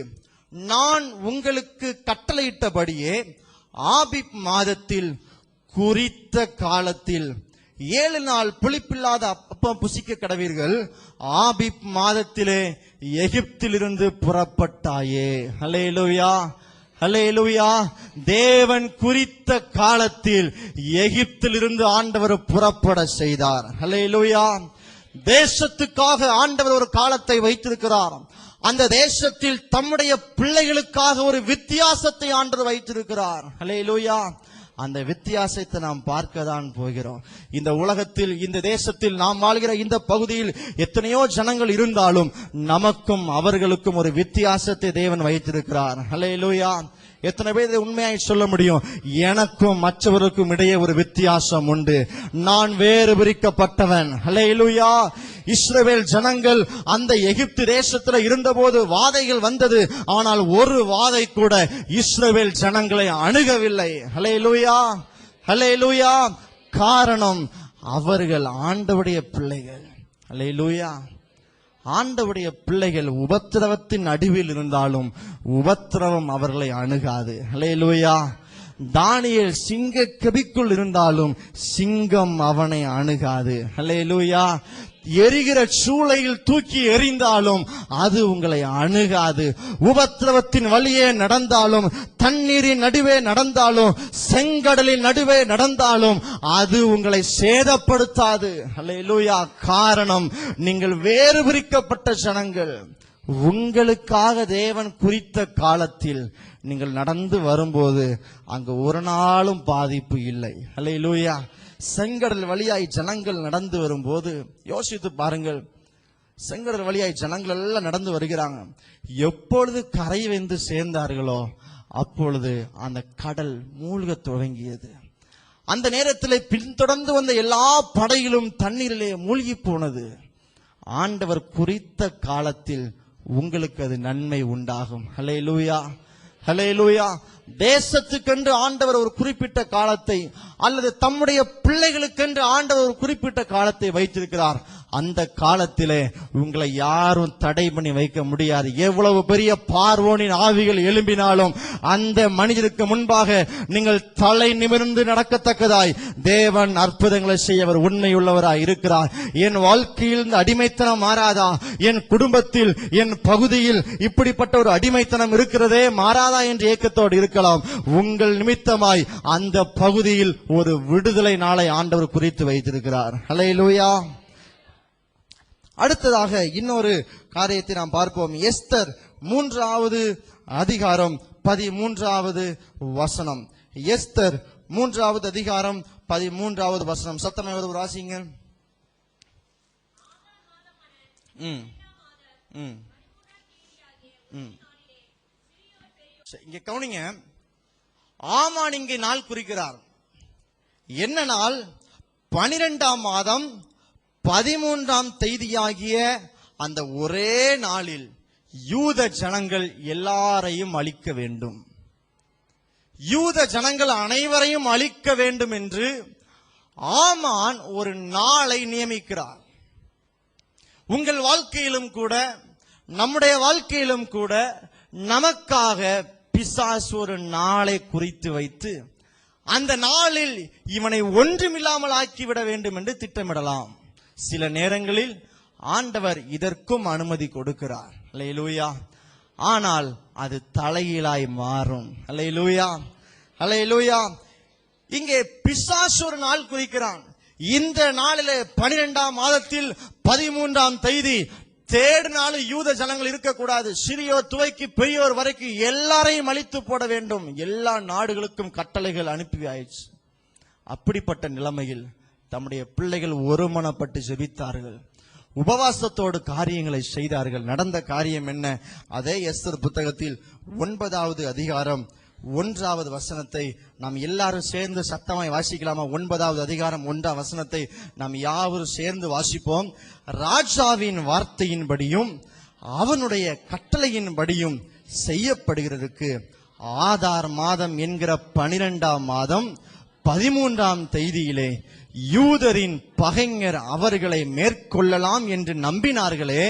நான் உங்களுக்கு கட்டளையிட்டபடியே ஆபிப் மாதத்தில் குறித்த காலத்தில் 7 நாள் புளிப்பில்லாத அப்பம் புசிக்க கடவீர்கள். ஆபிப் மாதத்திலே எகிப்திலிருந்து புறப்பட்டாயே. ஹல்லேலூயா, ஹல்லேலூயா. தேவன் குறித்த காலத்தில் எகிப்திலிருந்து ஆண்டவர் புறப்பட செய்தார். ஹல்லேலூயா. தேசத்துக்காக ஆண்டவர் ஒரு காலத்தை வைத்திருக்கிறார். அந்த தேசத்தில் தம்முடைய பிள்ளைகளுக்காக ஒரு வித்தியாசத்தை ஆண்டவர் வைத்திருக்கிறார். ஹல்லேலூயா. அந்த வித்தியாசத்தை நாம் பார்க்க தான் போகிறோம். இந்த உலகத்தில், இந்த தேசத்தில், நாம் வாழ்கிற இந்த பகுதியில் எத்தனையோ ஜனங்கள் இருந்தாலும் நமக்கும் அவர்களுக்கும் ஒரு வித்தியாசத்தை தேவன் வைத்திருக்கிறார். ஹல்லேலூயா. எத்தனை பேர் உண்மையாய் சொல்ல முடியும், எனக்கும் மற்றவருக்கும் இடையே ஒரு வித்தியாசம் உண்டு, நான் வேறு பிரிக்கப்பட்டவன். ஹல்லேலூயா. இஸ்ரவேல் ஜனங்கள் அந்த எகிப்து தேசத்தில் இருந்தபோது வாதைகள் வந்தது. ஆனால் ஒரு வாதை கூட இஸ்ரவேல் ஜனங்களை அணுகவில்லை. ஹல்லேலூயா, ஹல்லேலூயா. காரணம், அவர்கள் ஆண்டவருடைய பிள்ளைகள். ஹல்லேலூயா. ஆண்டவருடைய பிள்ளைகள் உபத்திரவத்தின் நடுவில் இருந்தாலும் உபத்திரவம் அவர்களை அணுகாது. ஹல்லேலூயா. தானியேல் சிங்க கெபிக்குள் இருந்தாலும் சிங்கம் அவனை அணுகாது. ஹல்லேலூயா. எரிகிற சூளையில் தூக்கி எறிந்தாலும் அது உங்களை அணுகாது. உபத்திரவத்தின் வழியே நடந்தாலும், தண்ணீரின் நடுவே நடந்தாலும், செங்கடலின் நடுவே நடந்தாலும் அது உங்களை சேதப்படுத்தாது. அல்லேலூயா. காரணம், நீங்கள் வேறு பிரிக்கப்பட்ட ஜனங்கள். உங்களுக்காக தேவன் குறித்த காலத்தில் நீங்கள் நடந்து வரும்போது அங்கு ஒரு நாளும் பாதிப்பு இல்லை. அல்லேலூயா. செங்கடல் வழியாய் ஜனங்கள் நடந்து வரும்போது யோசித்து பாருங்கள். செங்கடல் வழியாய் ஜனங்கள் எல்லாம் நடந்து வருகிறாங்க. எப்பொழுது கரை வந்து சேர்ந்தார்களோ அப்பொழுது அந்த கடல் மூழ்க துவங்கியது. அந்த நேரத்தில் பின்தொடர்ந்து வந்த எல்லா படைகளும் தண்ணீரிலே மூழ்கி போனது. ஆண்டவர் குறித்த காலத்தில் உங்களுக்கு அது நன்மை உண்டாகும். ஹல்லேலூயா, ஹல்லேலூயா. தேசத்துக்கென்று ஆண்டவர் ஒரு குறிப்பிட்ட காலத்தை, அல்லது தம்முடைய பிள்ளைகளுக்கென்று ஆண்டவர் ஒரு குறிப்பிட்ட காலத்தை வைத்திருக்கிறார். அந்த காலத்திலே உங்களை யாரும் தடை பண்ணி வைக்க முடியாது. எவ்வளவு பெரிய பார்வோனின் ஆவிகள் எழும்பினாலும் அந்த மனிதருக்கு முன்பாக நீங்கள் தலை நிமிர்ந்து நடக்கத்தக்கதாய் தேவன் அற்புதங்களை செய்ய அவர் உண்மையுள்ளவராய் இருக்கிறார். என் வாழ்க்கையில் இந்த அடிமைத்தனம் மாறாதா? என் குடும்பத்தில், என் பகுதியில் இப்படிப்பட்ட ஒரு அடிமைத்தனம் இருக்கிறதே, மாறாதா என்று ஏக்கத்தோடு இருக்கலாம். உங்கள் நிமித்தமாய் அந்த பகுதியில் ஒரு விடுதலை நாளை ஆண்டவர் குறித்து வைத்திருக்கிறார். ஹல்லேலூயா. அடுத்ததாக இன்னொரு காரியத்தை நாம் பார்ப்போம். எஸ்தர் 3வது அதிகாரம் 13வது வசனம். எஸ்தர் 3வது அதிகாரம் 13வது வசனம். சத்தமே ஒரு வாசிங்க. இங்க கவனிங்க. ஆமான் இங்கே நாள் குறிக்கிறார். என்ன நாள்? 12ஆம் மாதம் 13ஆம் தேதியாகிய அந்த ஒரே நாளில் யூத ஜனங்கள் எல்லாரையும் அழிக்க வேண்டும். யூத ஜனங்கள் அனைவரையும் அழிக்க வேண்டும் என்று ஆமான் ஒரு நாளை நியமிக்கிறார். உங்கள் வாழ்க்கையிலும் கூட, நம்முடைய வாழ்க்கையிலும் கூட நமக்காக பிசாசு ஒரு நாளை குறித்து வைத்து அந்த நாளில் இவனை ஒன்றுமில்லாமல் ஆக்கிவிட வேண்டும் என்று திட்டமிடலாம். சில நேரங்களில் ஆண்டவர் இதற்கும் அனுமதி கொடுக்கிறார். அல்லேலூயா. ஆனால் அது தலையிலாய் மாறும். அல்லேலூயா, அல்லேலூயா. இங்கே பிசாசு ஒரு நாள் குறிக்கிறான். இந்த நாளிலே 12ஆம் மாதத்தில் 13ஆம் தேதி தேடினாலும் யூத ஜனங்கள் இருக்கக்கூடாது. சிறியோர் துவைக்கு பெரியோர் வரைக்கும் எல்லாரையும் அழித்து போட வேண்டும். எல்லா நாடுகளுக்கும் கட்டளைகள் அனுப்பி ஆயிடுச்சு. அப்படிப்பட்ட நிலைமையில் தம்முடைய பிள்ளைகள் ஒருமனப்பட்டு ஜெபித்தார்கள். உபவாசத்தோடு காரியங்களை செய்தார்கள். நடந்த காரியம் என்ன? அதே எஸ்தர் புத்தகத்தில் 9வது அதிகாரம் 1வது வசனத்தை நாம் எல்லாரும் சேர்ந்து சத்தமாய் வாசிக்கலாமா? 9வது அதிகாரம் 1ஆம் வசனத்தை நாம் யாவரும் சேர்ந்து வாசிப்போம். ராஜாவின் வார்த்தையின்படியும் அவனுடைய கட்டளையின்படியும் செய்யப்படுகிறதுக்கு ஆதார் மாதம் என்கிற 12ஆம் மாதம் 13ஆம் தேதியிலே யூதரின் பகைஞர் அவர்களை மேற்கொள்ளலாம் என்று நம்பினார்களே,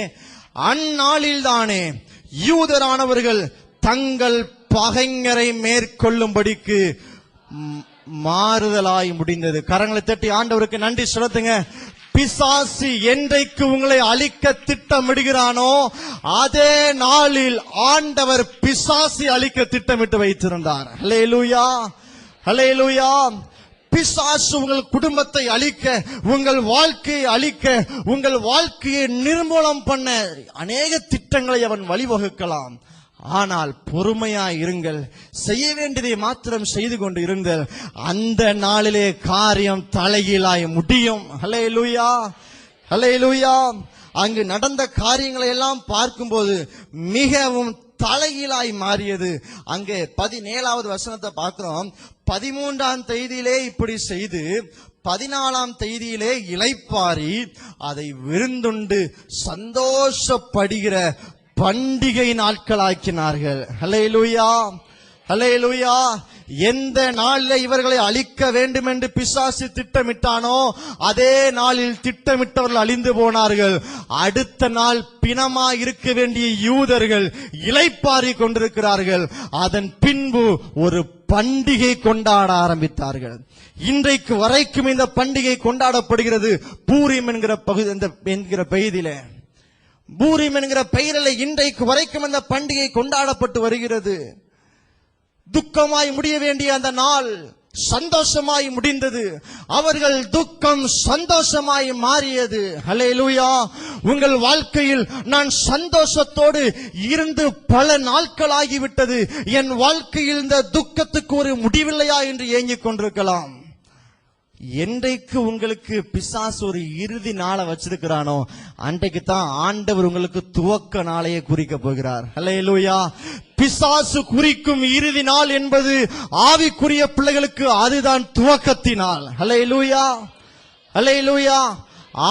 அந்நாளில்தானே யூதரானவர்கள் தங்கள் பகைஞரை மேற்கொள்ளும்படிக்கு மாறுதலாய் முடிந்தது. கரங்களை தட்டி ஆண்டவருக்கு நன்றி செலுத்துங்க. பிசாசு என்றைக்கு உங்களை அழிக்க திட்டமிடுகிறானோ அதே நாளில் ஆண்டவர் பிசாசை அழிக்க திட்டமிட்டு வைத்திருந்தார். ஹல்லேலூயா, ஹல்லேலூயா. பிசாசு உங்கள் குடும்பத்தை அழிக்க, உங்கள் வாழ்க்கையை அழிக்க, உங்கள் வாழ்க்கையை நிர்மூலம் பண்ண அநேக திட்டங்களை அவன் வழிவகுக்கலாம். ஆனால் பொறுமையாய் இருங்கள். செய்ய வேண்டியதை மாத்திரம் செய்து கொண்டு இருங்கள். அந்த நாளிலே காரியம் தலைகீழாய் முடியும். ஹல்லேலூயா, ஹல்லேலூயா. அங்கு நடந்த காரியங்களை எல்லாம் பார்க்கும்போது மிகவும் தலைகீழாய் மாறியது. அங்கே 17வது வசனத்தை பார்க்கிறோம். 13ஆம் தேதியிலே இப்படி செய்து 14ஆம் தேதியிலே இளைப்பாரி அதை விருந்துண்டு சந்தோஷப்படுகிற பண்டிகை நாட்களாக்கினார்கள். ஹல்லேலூயா, ஹல்லேலூயா. எந்த நாளில் இவர்களை அழிக்க வேண்டும் என்று பிசாசு திட்டமிட்டானோ அதே நாளில் திட்டமிட்டவர்கள் அழிந்து போனார்கள். அடுத்த நாள் பிணமாய் இருக்க வேண்டிய யூதர்கள் இளைப்பாரி கொண்டிருக்கிறார்கள். அதன் பின்பு ஒரு பண்டிகை கொண்டாட ஆரம்பித்தார்கள். இன்றைக்கு வரைக்கும் இந்த பண்டிகை கொண்டாடப்படுகிறது. பூரீம் என்கிற பகுதியில பூரீம் என்கிற பெயரில் இன்றைக்கு வரைக்கும் இந்த பண்டிகை கொண்டாடப்பட்டு வருகிறது. துக்கமாய் முடிய வேண்டிய அந்த நாள் சந்தோஷமாய் முடிந்தது. அவர்கள் துக்கம் சந்தோஷமாய் மாறியது. ஹல்லேலூயா. உங்கள் வாழ்க்கையில் நான் சந்தோஷத்தோடு இருந்து பல நாட்கள் ஆகிவிட்டது, என் வாழ்க்கையில் இந்த துக்கத்துக்கு ஒரு முடிவில்லையா என்று ஏங்கிக் கொண்டிருக்கலாம். என்றைக்கு உங்களுக்கு பிசாசு ஒரு இறுதி நாளை வச்சிருக்கிறானோ அன்றைக்கு தான் ஆண்டவர் உங்களுக்கு துவக்க நாளையே குறிக்க போகிறார். ஹல்லேலூயா. பிசாசு குறிக்கும் இறுதி நாள் என்பது ஆவிக்குரிய பிள்ளைகளுக்கு அதுதான் துவக்கத்தினால். ஹல்லேலூயா, ஹல்லேலூயா.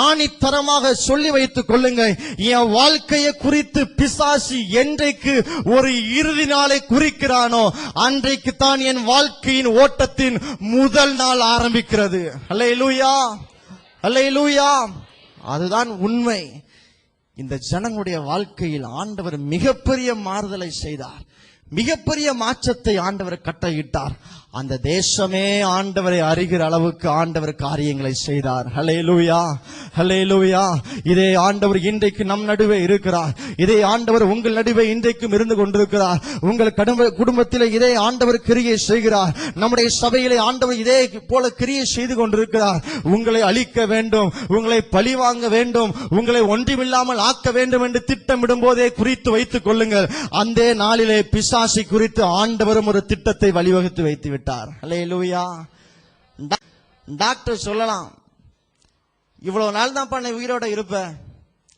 ஆணித்தரமாக சொல்லி வைத்துக் கொள்ளுங்க, என் வாழ்க்கையை குறித்து பிசாசு என்றைக்கு ஒரு இறுதி நாளை குறிக்கிறானோ அன்றைக்கு தான் என் வாழ்க்கையின் ஓட்டத்தின் முதல் நாள் ஆரம்பிக்கிறது. ஹல்லேலூயா, ஹல்லேலூயா. அதுதான் உண்மை. இந்த ஜனங்களுடைய வாழ்க்கையில் ஆண்டவர் மிகப்பெரிய மாறுதலை செய்தார், மிகப்பெரிய மாற்றத்தை ஆண்டவர் கட்டளையிட்டார். அந்த தேசமே ஆண்டவரை அறிகிற அளவுக்கு ஆண்டவர் காரியங்களை செய்தார். ஹல்லேலூயா, ஹல்லேலூயா. இதே ஆண்டவர் இன்றைக்கு நம் நடுவே இருக்கிறார். இதே ஆண்டவர் உங்கள் நடுவே இன்றைக்கும் இருந்து கொண்டிருக்கிறார். உங்கள் குடும்பத்திலே இதே ஆண்டவர் கிரியை செய்கிறார். நம்முடைய சபையிலே ஆண்டவர் இதே போல கிரியை செய்து கொண்டிருக்கிறார். உங்களை அழிக்க வேண்டும், உங்களை பழி வாங்க வேண்டும், உங்களை ஒன்றுமில்லாமல் ஆக்க வேண்டும் என்று திட்டமிடும் போதே குறித்து வைத்துக் கொள்ளுங்கள். அந்த நாளிலே பிசாசை குறித்து ஆண்டவரும் ஒரு திட்டத்தை வழிவகுத்து வைத்து விட்டார். ஹல்லேலூயா. டாக்டர் சொல்லலாம், இவ்வளவு நாள் தான் பண்ண உயிரோட இருப்ப,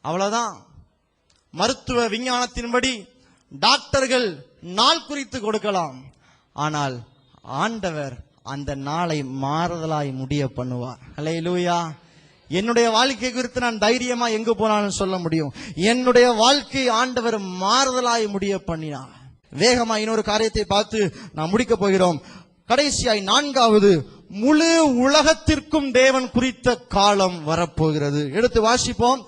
அவ்வளவுதான். மருத்துவ விஞ்ஞானத்தின்படி டாக்டர்கள் நாள் குறித்து கொடுக்கலாம். ஆனால் ஆண்டவர் அந்த நாளை மாறுதலாய் முடிய பண்ணுவார். ஹல்லேலூயா. என்னுடைய வாழ்க்கை குறித்து நான் தைரியமா எங்கு போனாலும் சொல்ல முடியும், என்னுடைய வாழ்க்கை ஆண்டவர் மாறுதலாய் முடிய பண்ணினார். வேகமா இன்னொரு காரியத்தை பார்த்து நாம் முடிக்க போகிறோம். கடைசியாய் நான்காவது, முழு உலகத்திற்கும் தேவன் குறித்த காலம் வரப்போகிறது. எடுத்து வாசிப்போம்.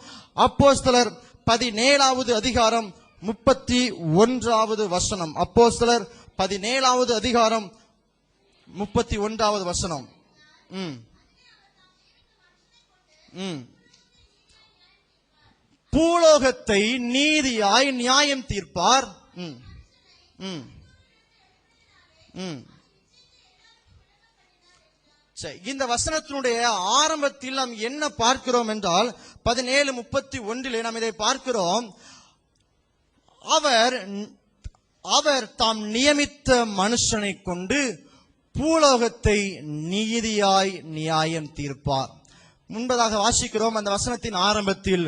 அப்போஸ்தலர் 17வது அதிகாரம் 31வது வசனம். அப்போஸ்தலர் 17வது அதிகாரம் 31வது வசனம். பூலோகத்தை நீதியாய் நியாயம் தீர்ப்பார். இந்த வசனத்தினுடைய ஆரம்பத்தில் நாம் என்ன பார்க்கிறோம் என்றால் 17:31 நாம் இதை பார்க்கிறோம். அவர் தாம் நியமித்த மனுஷனை கொண்டு பூலோகத்தை நீதியாய் நியாயம் தீர்ப்பார். முன்பதாக வாசிக்கிறோம், அந்த வசனத்தின் ஆரம்பத்தில்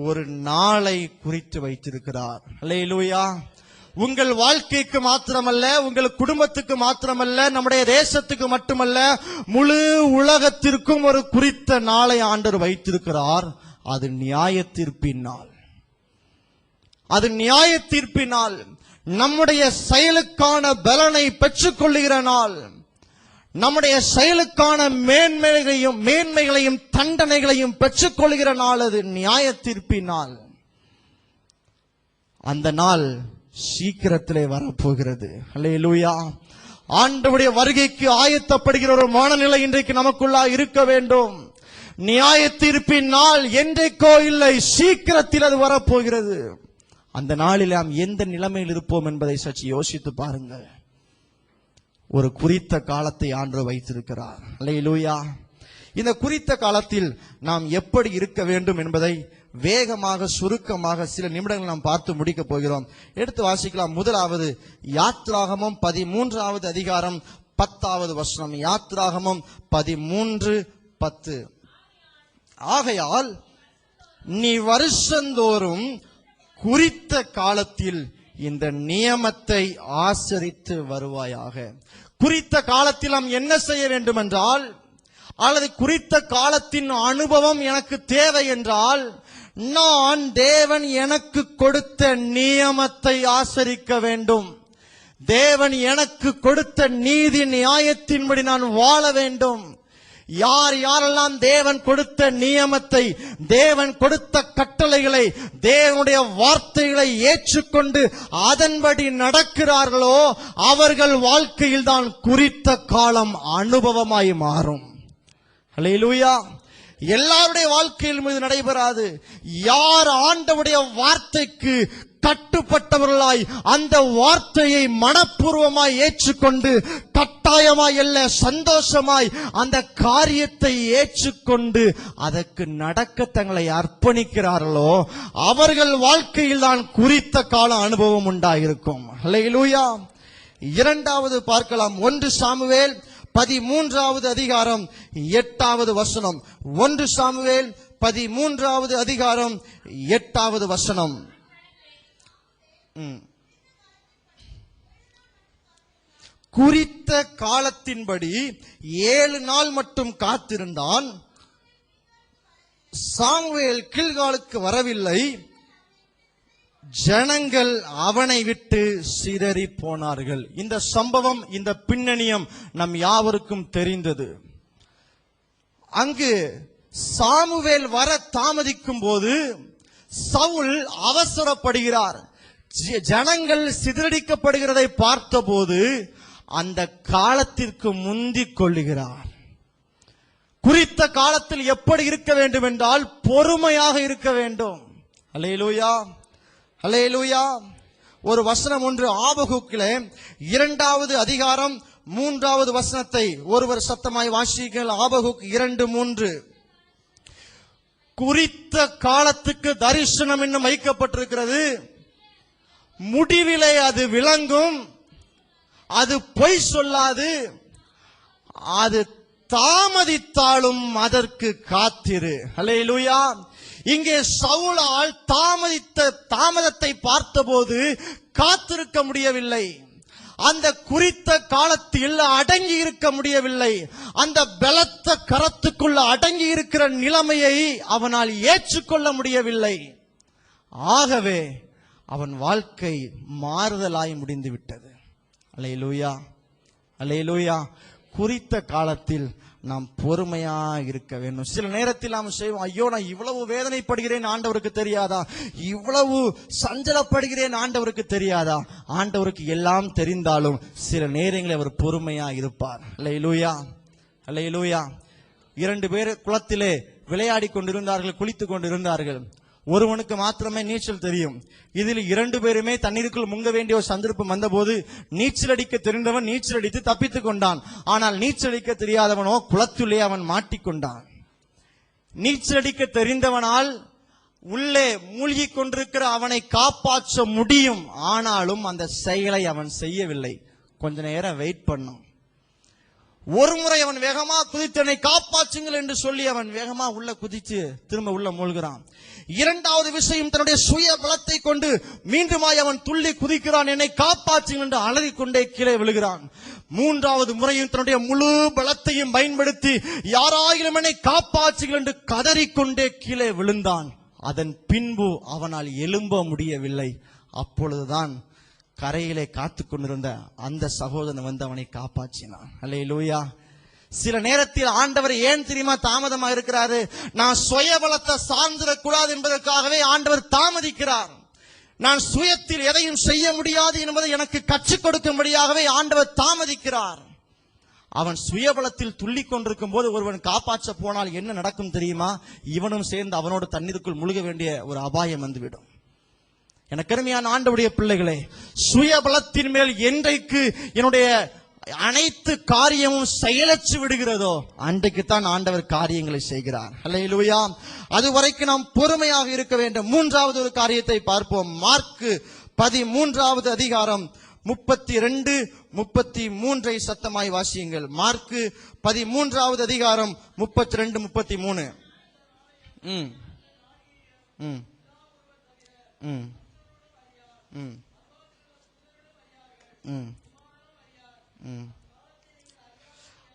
ஒரு நாளை குறித்து வைத்திருக்கிறார். ஹல்லேலூயா. உங்கள் வாழ்க்கைக்கு மாத்திரமல்ல, உங்கள் குடும்பத்துக்கு மாத்திரமல்ல, நம்முடைய தேசத்துக்கு மட்டுமல்ல, முழு உலகத்திற்கும் ஒரு குறித்த நாளை ஆண்டவர் வைத்திருக்கிறார். அது நியாய தீர்ப்பின் நாள். அது நியாய தீர்ப்பின் நாள். நம்முடைய செயலுக்கான பலனை பெற்றுக் கொள்ளுகிற நாள். நம்முடைய செயலுக்கான மேன்மைகளையும் தண்டனைகளையும் பெற்றுக் கொள்கிற நாள். அது நியாய தீர்ப்பின் நாள். அந்த நாள் சீக்கிரத்திலே வரப்போகிறது. ஹல்லேலூயா. ஆண்டவருடைய வருகைக்கு ஆயத்தப்படுகிற ஒரு மனநிலை இன்றைக்கு நமக்குள்ளா இருக்க வேண்டும். நியாய தீர்ப்பின் நாள் என்றைக்கோ இல்லை, சீக்கிரத்தில் அது வரப்போகிறது. அந்த நாளில் நாம் எந்த நிலைமையில் இருப்போம் என்பதை சற்று யோசித்து பாருங்கள். ஒரு குறித்த காலத்தை ஆண்டவர் வைத்திருக்கிறார். ஹல்லேலூயா. இந்த குறித்த காலத்தில் நாம் எப்படி இருக்க வேண்டும் என்பதை வேகமாக சுருக்கமாக சில நிமிடங்கள் நாம் பார்த்து முடிக்க போகிறோம். எடுத்து வாசிக்கலாம். முதலாவது யாத்ராகமம் 13வது அதிகாரம் 10வது வசனம். யாத்ராகமம் 13:10. ஆகையால் நீ வருஷந்தோறும் குறித்த காலத்தில் இந்த நியமத்தை ஆசரித்து வருவாயாக. குறித்த காலத்தில் நாம் என்ன செய்ய வேண்டும் என்றால், அல்லது குறித்த காலத்தின் அனுபவம் எனக்கு தேவை என்றால், நான் தேவன் எனக்கு கொடுத்த நியமத்தை ஆசரிக்க வேண்டும். தேவன் எனக்கு கொடுத்த நீதி நியாயத்தின்படி நான் வாழ வேண்டும். யாரெல்லாம் தேவன் கொடுத்த நியமத்தை, தேவன் கொடுத்த கட்டளைகளை, தேவனுடைய வார்த்தைகளை ஏற்றுக்கொண்டு அதன்படி நடக்கிறார்களோ அவர்கள் வாழ்க்கையில் தான் குறித்த காலம் அனுபவமாய் மாறும். அல்லேலூயா. எல்லாருடைய வாழ்க்கையிலும் இது நடைபெறாது. யார் ஆண்டவருடைய வார்த்தைக்கு கட்டுப்பட்டவர்களாய் அந்த வார்த்தையை மனப்பூர்வமாய் ஏற்றுக்கொண்டு கட்டாயமாய் அல்ல சந்தோஷமாய் அந்த காரியத்தை ஏற்றுக்கொண்டு அதற்கு நடக்க தங்களை அர்ப்பணிக்கிறார்களோ அவர்கள் வாழ்க்கையில் தான் குறித்த கால அனுபவம் உண்டாயிருக்கும். அல்லேலூயா. இரண்டாவது பார்க்கலாம். 1 சாமுவேல் 13வது அதிகாரம் 8வது வசனம். 1 சாமுவேல் 13வது அதிகாரம் 8வது வசனம். குறித்த காலத்தின்படி 7 நாள் மட்டும் காத்திருந்தான். சாமுவேல் கில்காலுக்கு வரவில்லை. ஜனங்கள் அவனை விட்டு சிதறி போனார்கள். இந்த சம்பவம், இந்த பின்னணியம் நம் யாவருக்கும் தெரிந்தது. அங்கு சாமுவேல் வர தாமதிக்கும் போது சவுல் அவசரப்படுகிறார். ஜனங்கள் சிதறடிக்கப்படுகிறதை பார்த்தபோது அந்த காலத்திற்கு முந்திக் கொள்ளுகிறார். குறித்த காலத்தில் எப்படி இருக்க வேண்டும் என்றால் பொறுமையாக இருக்க வேண்டும். அல்லேலூயா, அல்லேலூயா. ஒரு வசனம் ஒன்று ஆபகுக்கிலே 2வது அதிகாரம் 3வது வசனத்தை ஒருவர் சத்தமாய் வாசியுங்கள். ஆபகுக் 2:3. குறித்த காலத்துக்கு தரிசனம் இன்னும் வைக்கப்பட்டிருக்கிறது. முடிவிலே அது விளங்கும். அது பொய் சொல்லாது. அது தாமதித்தாலும் அதற்கு காத்திரு. அல்லேலூயா. இங்கே சவுலால் தாமதத்தை பார்த்தபோது காத்திருக்க முடியவில்லை. அந்த குறித்த காலத்தில் அடங்கி இருக்க முடியவில்லை. அந்த பலத்த கரத்துக்குள்ள அடங்கி இருக்கிற நிலைமையை அவனால் ஏற்றுக்கொள்ள முடியவில்லை. ஆகவே அவன் வாழ்க்கை மாறுதலாய் முடிந்து விட்டது. அல்லேலூயா, அல்லேலூயா. குறித்த காலத்தில் நாம் பொறுமையா இருக்க வேண்டும். சில நேரத்தில் நாம் செய்வோம், ஐயோ நான் இவ்வளவு வேதனைப்படுகிறேன் ஆண்டவருக்கு தெரியாதா, இவ்வளவு சஞ்சலப்படுகிறேன் ஆண்டவருக்கு தெரியாதா. ஆண்டவருக்கு எல்லாம் தெரிந்தாலும் சில நேரங்களில் அவர் பொறுமையா இருப்பார். அல்லேலூயா, அல்லேலூயா. 2 பேர் குளத்திலே விளையாடி கொண்டிருந்தார்கள், குளித்துக் கொண்டிருந்தார்கள். ஒருவனுக்கு மாத்திரமே நீச்சல் தெரியும். இதில் 2 பேருமே தண்ணீருக்குள் முங்க வேண்டிய ஒரு சந்தர்ப்பம் வந்தபோது நீச்சல் அடிக்க தெரிந்தவன் நீச்சல் அடித்து தப்பித்துக் கொண்டான். ஆனால் நீச்சல் அடிக்க தெரியாதவனோ குளத்துள்ளே அவன் மாட்டிக்கொண்டான். நீச்சல் அடிக்க தெரிந்தவனால் உள்ளே மூழ்கி கொண்டிருக்கிற அவனை காப்பாற்ற முடியும். ஆனாலும் அந்த செயலை அவன் செய்யவில்லை. கொஞ்ச நேரம் வெயிட் பண்ணும். ஒரு முறை அவன் வேகமா குதித்து என்னை காப்பாற்றுங்கள் என்று சொல்லி அவன் வேகமா உள்ள குதிச்சு திரும்ப உள்ள மூழ்கிறான். 2வது விஷயம், தன்னுடைய சுய பலத்தை கொண்டு மீண்டுமாய் அவன் துள்ளி குதிக்கிறான். என்னை காப்பாற்றுங்கள் என்று அலறிக்கொண்டே கீழே விழுகிறான். 3வது முறையும் தன்னுடைய முழு பலத்தையும் பயன்படுத்தி யாராயிலும் என்னை காப்பாற்றுங்கள் என்று கதறிக்கொண்டே கீழே விழுந்தான். அதன் பின்பு அவனால் எழும்ப முடியவில்லை. அப்பொழுதுதான் கரையிலே காத்து கொண்டிருந்த அந்த சகோதரன் வந்து அவனை காப்பாற்றினான். அல்லேலூயா. சில நேரத்தில் ஆண்டவர் ஏன் தெரியுமா தாமதமா இருக்கிறாரு? நான் சுய பலத்தை சார்ந்திடக்கூடாது என்பதற்காகவே ஆண்டவர் தாமதிக்கிறார். நான் சுயத்தில் எதையும் செய்ய முடியாது என்பதை எனக்கு கற்றுக் கொடுக்கும்படியாகவே ஆண்டவர் தாமதிக்கிறார். அவன் சுயபலத்தில் துள்ளி கொண்டிருக்கும் போது ஒருவன் காப்பாற்ற போனால் என்ன நடக்கும் தெரியுமா? இவனும் சேர்ந்து அவனோடு தண்ணீருக்குள் முழுக வேண்டிய ஒரு அபாயம் வந்துவிடும். எனக்கு அருமையான ஆண்டவருடைய பிள்ளைகளே, சுயபலத்தின் மேல் என்றைக்கு என்னுடைய அனைத்து காரியமும் செயலற்று விடுகிறதோ அன்றைக்குத்தான் ஆண்டவர் காரியங்களை செய்கிறார். அல்லேலூயா. அதுவரைக்கும் நாம் பொறுமையாக இருக்க வேண்டும். 3வது ஒரு காரியத்தை பார்ப்போம். மார்க் 13வது அதிகாரம் 32, 33 சத்தமாய் வாசியுங்கள். மார்க் 13வது அதிகாரம் 32, 33.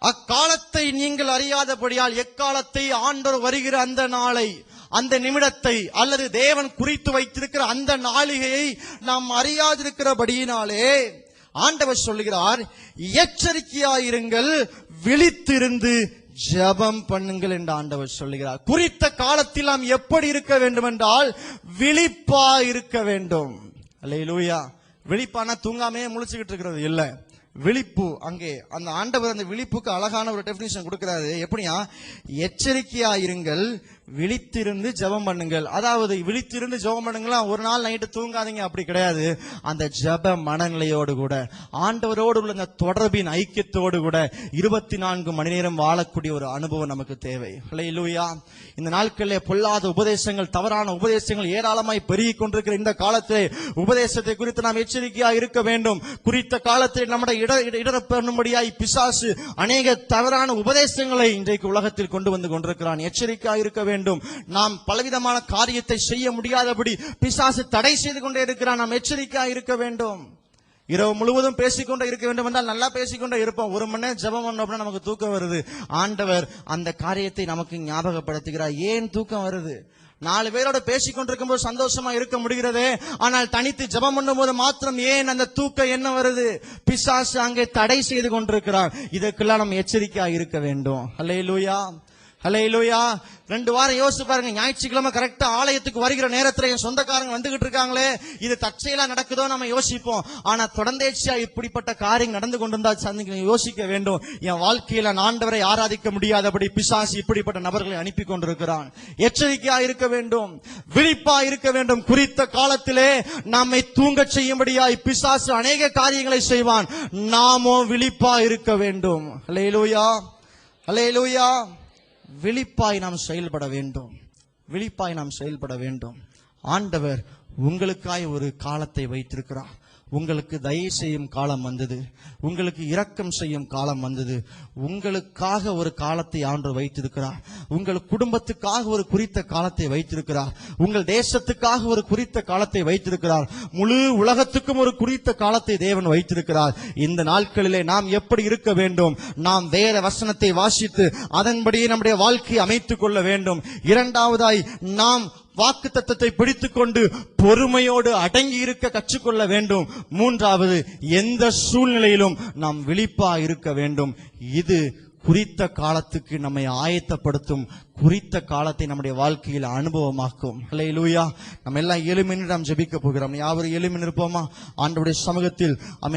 அக்காலத்தை நீங்கள் அறியாதபடியால் எக்காலத்தை ஆண்டவர் வருகிற அந்த நாளை, அந்த நிமிடத்தை அல்லது தேவன் குறித்து வைத்திருக்கிற அந்த நாளிகையை நாம் அறியாதிருக்கிறபடியினாலே ஆண்டவர் சொல்லுகிறார், எச்சரிக்கையாயிருங்கள், விழித்திருந்து ஜெபம் பண்ணுங்கள் என்று ஆண்டவர் சொல்லுகிறார். குறித்த காலத்தில் நாம் எப்படி இருக்க வேண்டும் என்றால் விழிப்பா இருக்க வேண்டும். அல்லேலூயா. விழிப்பானா தூங்காமே முழிச்சுக்கிட்டு இருக்கிறது இல்ல. விழிப்பு. அங்கே அந்த ஆண்டவர் அந்த விழிப்புக்கு அழகான ஒரு டெபினிஷன் கொடுக்கிறாரு. எப்படியா, எச்சரிக்கையா இருங்கள், விழித்திருந்து ஜெபம் பண்ணுங்கள். அதாவது விழித்திருந்து ஜெபம் பண்ணுங்களா, ஒரு நாள் நைட்டு தூங்காதீங்க அப்படி கிடையாது. அந்த ஜெப மனநிலையோடு கூட, ஆண்டவரோடு உள்ள அந்த தொடர்பின் ஐக்கியத்தோடு கூட 24 மணி நேரம் வாழக்கூடிய ஒரு அனுபவம் நமக்கு தேவை. ஹல்லேலூயா. இந்த நாட்களிலே பொல்லாத உபதேசங்கள், தவறான உபதேசங்கள் ஏராளமாய் பெருகி கொண்டிருக்கிற இந்த காலத்திலே உபதேசத்தை குறித்து நாம் எச்சரிக்கையா இருக்க வேண்டும். குறித்த காலத்தில் நம்முடைய இடரப்பண்ணும்படியாய் பிசாசு அநேக தவறான உபதேசங்களை இன்றைக்கு உலகத்தில் கொண்டு வந்து கொண்டிருக்கிறான். எச்சரிக்கையா இருக்க வேண்டும். நாம் பலவிதமான காரியத்தை செய்ய முடியாதபடி பிசாசு தடை செய்து கொண்டே இருக்கிறான். நாம் எச்சரிக்கையா இருக்க வேண்டும். இரவு முழுவதும் பேசிக்கொண்டே இருக்க வேண்டும் என்றால் நல்லா பேசிக்கொண்டே இருப்போம். 1 மணி நேரம் ஜெபம் பண்ணோம் அப்படின்னா நமக்கு தூக்கம் வருது. ஆண்டவர் அந்த காரியத்தை நமக்கு ஞாபகப்படுத்துகிறார். ஏன் தூக்கம் வருது? 4 பேரோட பேசிக்கொண்டிருக்கும் போது சந்தோஷமா இருக்க முடிகிறதே, ஆனால் தனித்து ஜெபம் பண்ணும் போது மாத்திரம் ஏன் அந்த தூக்கம் என்ன வருது? பிசாசு அங்கே தடை செய்து கொண்டிருக்கிறான். இதற்கெல்லாம் நம்ம எச்சரிக்கையா இருக்க வேண்டும். ஹல்லேலூயா, ஹல்லேலூயா. 2 வாரம் யோசிச்சு பாருங்க. ஞாயிற்றுக்கிழமை கரெக்டா ஆலயத்துக்கு வருகிற நேரத்துல என் சொந்தக்காரங்க வந்துகிட்டு இருக்காங்களே, இது தற்செயலா நடக்குதோ நம்ம யோசிப்போம். ஆனா தொடர்ந்தேச்சியா இப்படிப்பட்ட காரியம் நடந்து கொண்டிருந்தா யோசிக்க வேண்டும். என் வாழ்க்கையில நான் ஆண்டவரை ஆராதிக்க முடியாதபடி பிசாசு இப்படிப்பட்ட நபர்களை அனுப்பி கொண்டிருக்கிறான். எச்சரிக்கையா இருக்க வேண்டும், விழிப்பா இருக்க வேண்டும். குறித்த காலத்திலே நம்மை தூங்க செய்யும்படியாய் பிசாசு அநேக காரியங்களை செய்வான். நாமோ விழிப்பா இருக்க வேண்டும். ஹல்லேலூயா, ஹல்லேலூயா. விழிப்பாய் நாம் செயல்பட வேண்டும், விழிப்பாய் நாம் செயல்பட வேண்டும். ஆண்டவர் உங்களுக்காய் ஒரு காலத்தை வைத்திருக்கிறார். உங்களுக்கு தயவு செய்யும் காலம் வந்தது, உங்களுக்கு இரக்கம் செய்யும் காலம் வந்தது. உங்களுக்காக ஒரு காலத்தை ஆண்டவர் வைத்திருக்கிறார். உங்கள் குடும்பத்துக்காக ஒரு குறித்த காலத்தை வைத்திருக்கிறார். உங்கள் தேசத்துக்காக ஒரு குறித்த காலத்தை வைத்திருக்கிறார். முழு உலகத்துக்கும் ஒரு குறித்த காலத்தை தேவன் வைத்திருக்கிறார். இந்த நாட்களிலே நாம் எப்படி இருக்க வேண்டும்? நாம் வேற வசனத்தை வாசித்து அதன்படியே நம்முடைய வாழ்க்கையை அமைத்துக் கொள்ள வேண்டும். இரண்டாவதாய், நாம் வாக்கு தத்தத்தை பிடித்துக் கொண்டு பொறுமையோடு அடங்கி இருக்க கற்றுக்கொள்ள வேண்டும். மூன்றாவது, எந்த சூழ்நிலையிலும் நாம் விழிப்பா இருக்க வேண்டும். இது குறித்த காலத்துக்கு நம்மை ஆயத்தப்படுத்தும், குறித்த காலத்தை நம்முடைய வாழ்க்கையில் அனுபவமாக்கும். ஹல்லேலூயா. நம்ம எல்லாம் எழுமின்னு நாம் ஜெபிக்க போகிறோம். யாவரும் எழுமின்னு இருப்போமா? ஆண்டவருடைய சமூகத்தில்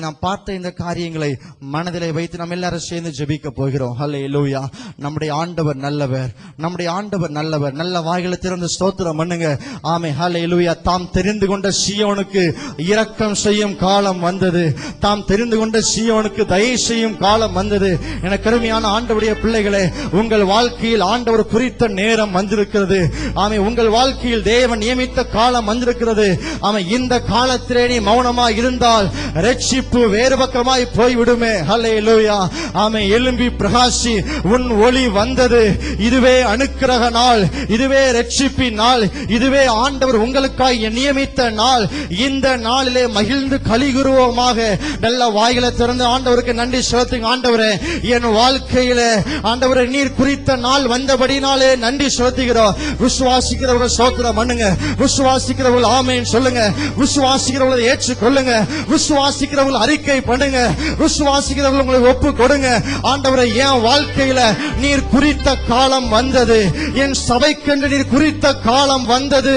நாம் பார்த்த இந்த காரியங்களை மனதிலே வைத்து நம்ம எல்லாரும் சேர்ந்து ஜெபிக்க போகிறோம். ஹல்லேலூயா. நம்முடைய ஆண்டவர் நல்லவர், நம்முடைய ஆண்டவர் நல்லவர். நல்ல வாய்களை திறந்து ஸ்தோத்திரம் பண்ணுங்க. ஆமே, ஹல்லேலூயா. தாம் தெரிந்து கொண்ட சீயோனுக்கு இரக்கம் செய்யும் காலம் வந்தது. தாம் தெரிந்து கொண்ட சீயோனுக்கு தயை செய்யும் காலம் வந்தது. எனக்கு அருமையான ஆண்டவருடைய பிள்ளைகளே, உங்கள் வாழ்க்கையில் ஆண்டவர் குறித்த நேரம் வந்திருக்கிறது. ஆமே, உங்கள் வாழ்க்கையில் தேவன் நியமித்த காலம் வந்திருக்கிறது. ஆமே, இந்த காலத்திலே நீ மௌனமா இருந்தால் ரட்சிப்பு வேறு பக்கமாய் போய்விடுமே. ஹல்லேலூயா. ஆமே, எழும்பி பிரகாசி, உன் ஒளி வந்தது. இதுவே அனுக்கிரக நாள், இதுவே ரட்சிப்பின் நாள், இதுவே ஆண்டவர் உங்களுக்காய் நியமித்த நாள். இந்த நாளிலே மகிழ்ந்து கலிகுருவோமாக. நல்ல வாய்களை திறந்து ஆண்டவருக்கு நன்றி செலுத்துங்க. ஆண்டவரே, என் வாழ்க்கையில ஆண்டவரே நீர் குறித்த நாள் வந்தபடினாலே நன்றி செலுத்துகிறோம். விசுவாசிக்கிறவர்கள் ஸ்தோத்திரம் பண்ணுங்க. விசுவாசிக்கிறவர்கள் ஆமென் சொல்லுங்க. விசுவாசிக்கிறவர்களை ஏற்றுக்கொள்ளுங்க. விசுவாசிக்கிறவர்கள் அறிக்கை பண்ணுங்க. விசுவாசிக்கிறவர்கள் உங்களை ஒப்பு கொடுங்க. ஆண்டவரே, என் வாழ்க்கையில நீர் குறித்த காலம் வந்தது. என் சபைக்கென்று நீர் குறித்த காலம் வந்தது.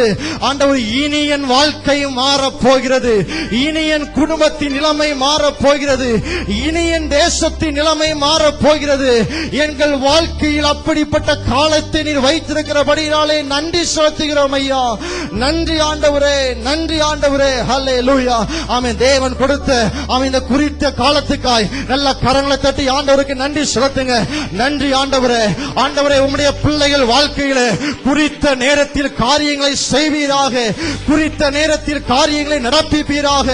ஆண்டவர், இனி என் வாழ்க்கை மாறப் போகிறது. இனி என் குடும்பத்தின் நிலைமை மாறப் போகிறது. இனி என் தேசத்தின் நிலைமை மாறப் போகிறது. எங்கள் வாழ்க்கையில் அப்படிப்பட்ட காலத்தை நீர் வைத்திருக்கிறபடினாலே நன்றி செலுத்துகிறோம் ஐயா. நன்றி ஆண்டவரே, நன்றி ஆண்டவரே. ஹல்லேலூயா. ஆமென். தேவன் கொடுத்த இந்த குறித்த காலத்துக்காய் நல்ல கரங்களை தட்டி ஆண்டவருக்கு நன்றி செலுத்துங்க. நன்றி ஆண்டவரே. ஆண்டவரே, உம்முடைய பிள்ளைகள் வாழ்க்கையிலே குறித்த நேரத்தில் காரியங்களை செய்வீராக, குறித்த நேரத்தில் காரியங்களை நடப்பிப்பீராக.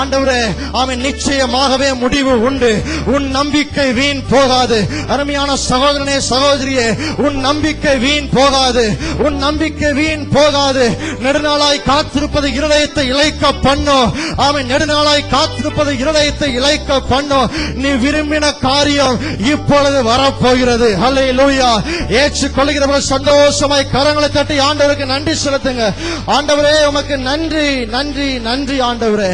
ஆண்டவரே, ஆமென். நிச்சயமாகவே முடிவு உண்டு. உன் நம்பிக்கை வீண் போகாது. அருமையான சகோதரனே, சகோதரியே, உன் நம்பிக்கை வீண் போகாது. உன் நம்பிக்கை வீண் போகாது. நெடுநாளாய் காத்திருப்பது இருதயத்தை இளைக்க பண்ணும். ஆமென். நெடுநாளாய் காத்திருப்பது இருதயத்தை இளைக்க பண்ணும். நீ விரும்பின காரியம் இப்பொழுது வரப்போகிறது. ஹல்லேலூயா. ஏற்றுக்கொள்கிறவர்கள் சந்தோஷமாய் கரங்களை தட்டி ஆண்டவருக்கு நன்றி செலுத்துங்க. ஆண்டவரே, உமக்கு நன்றி, நன்றி, நன்றி ஆண்டவரே,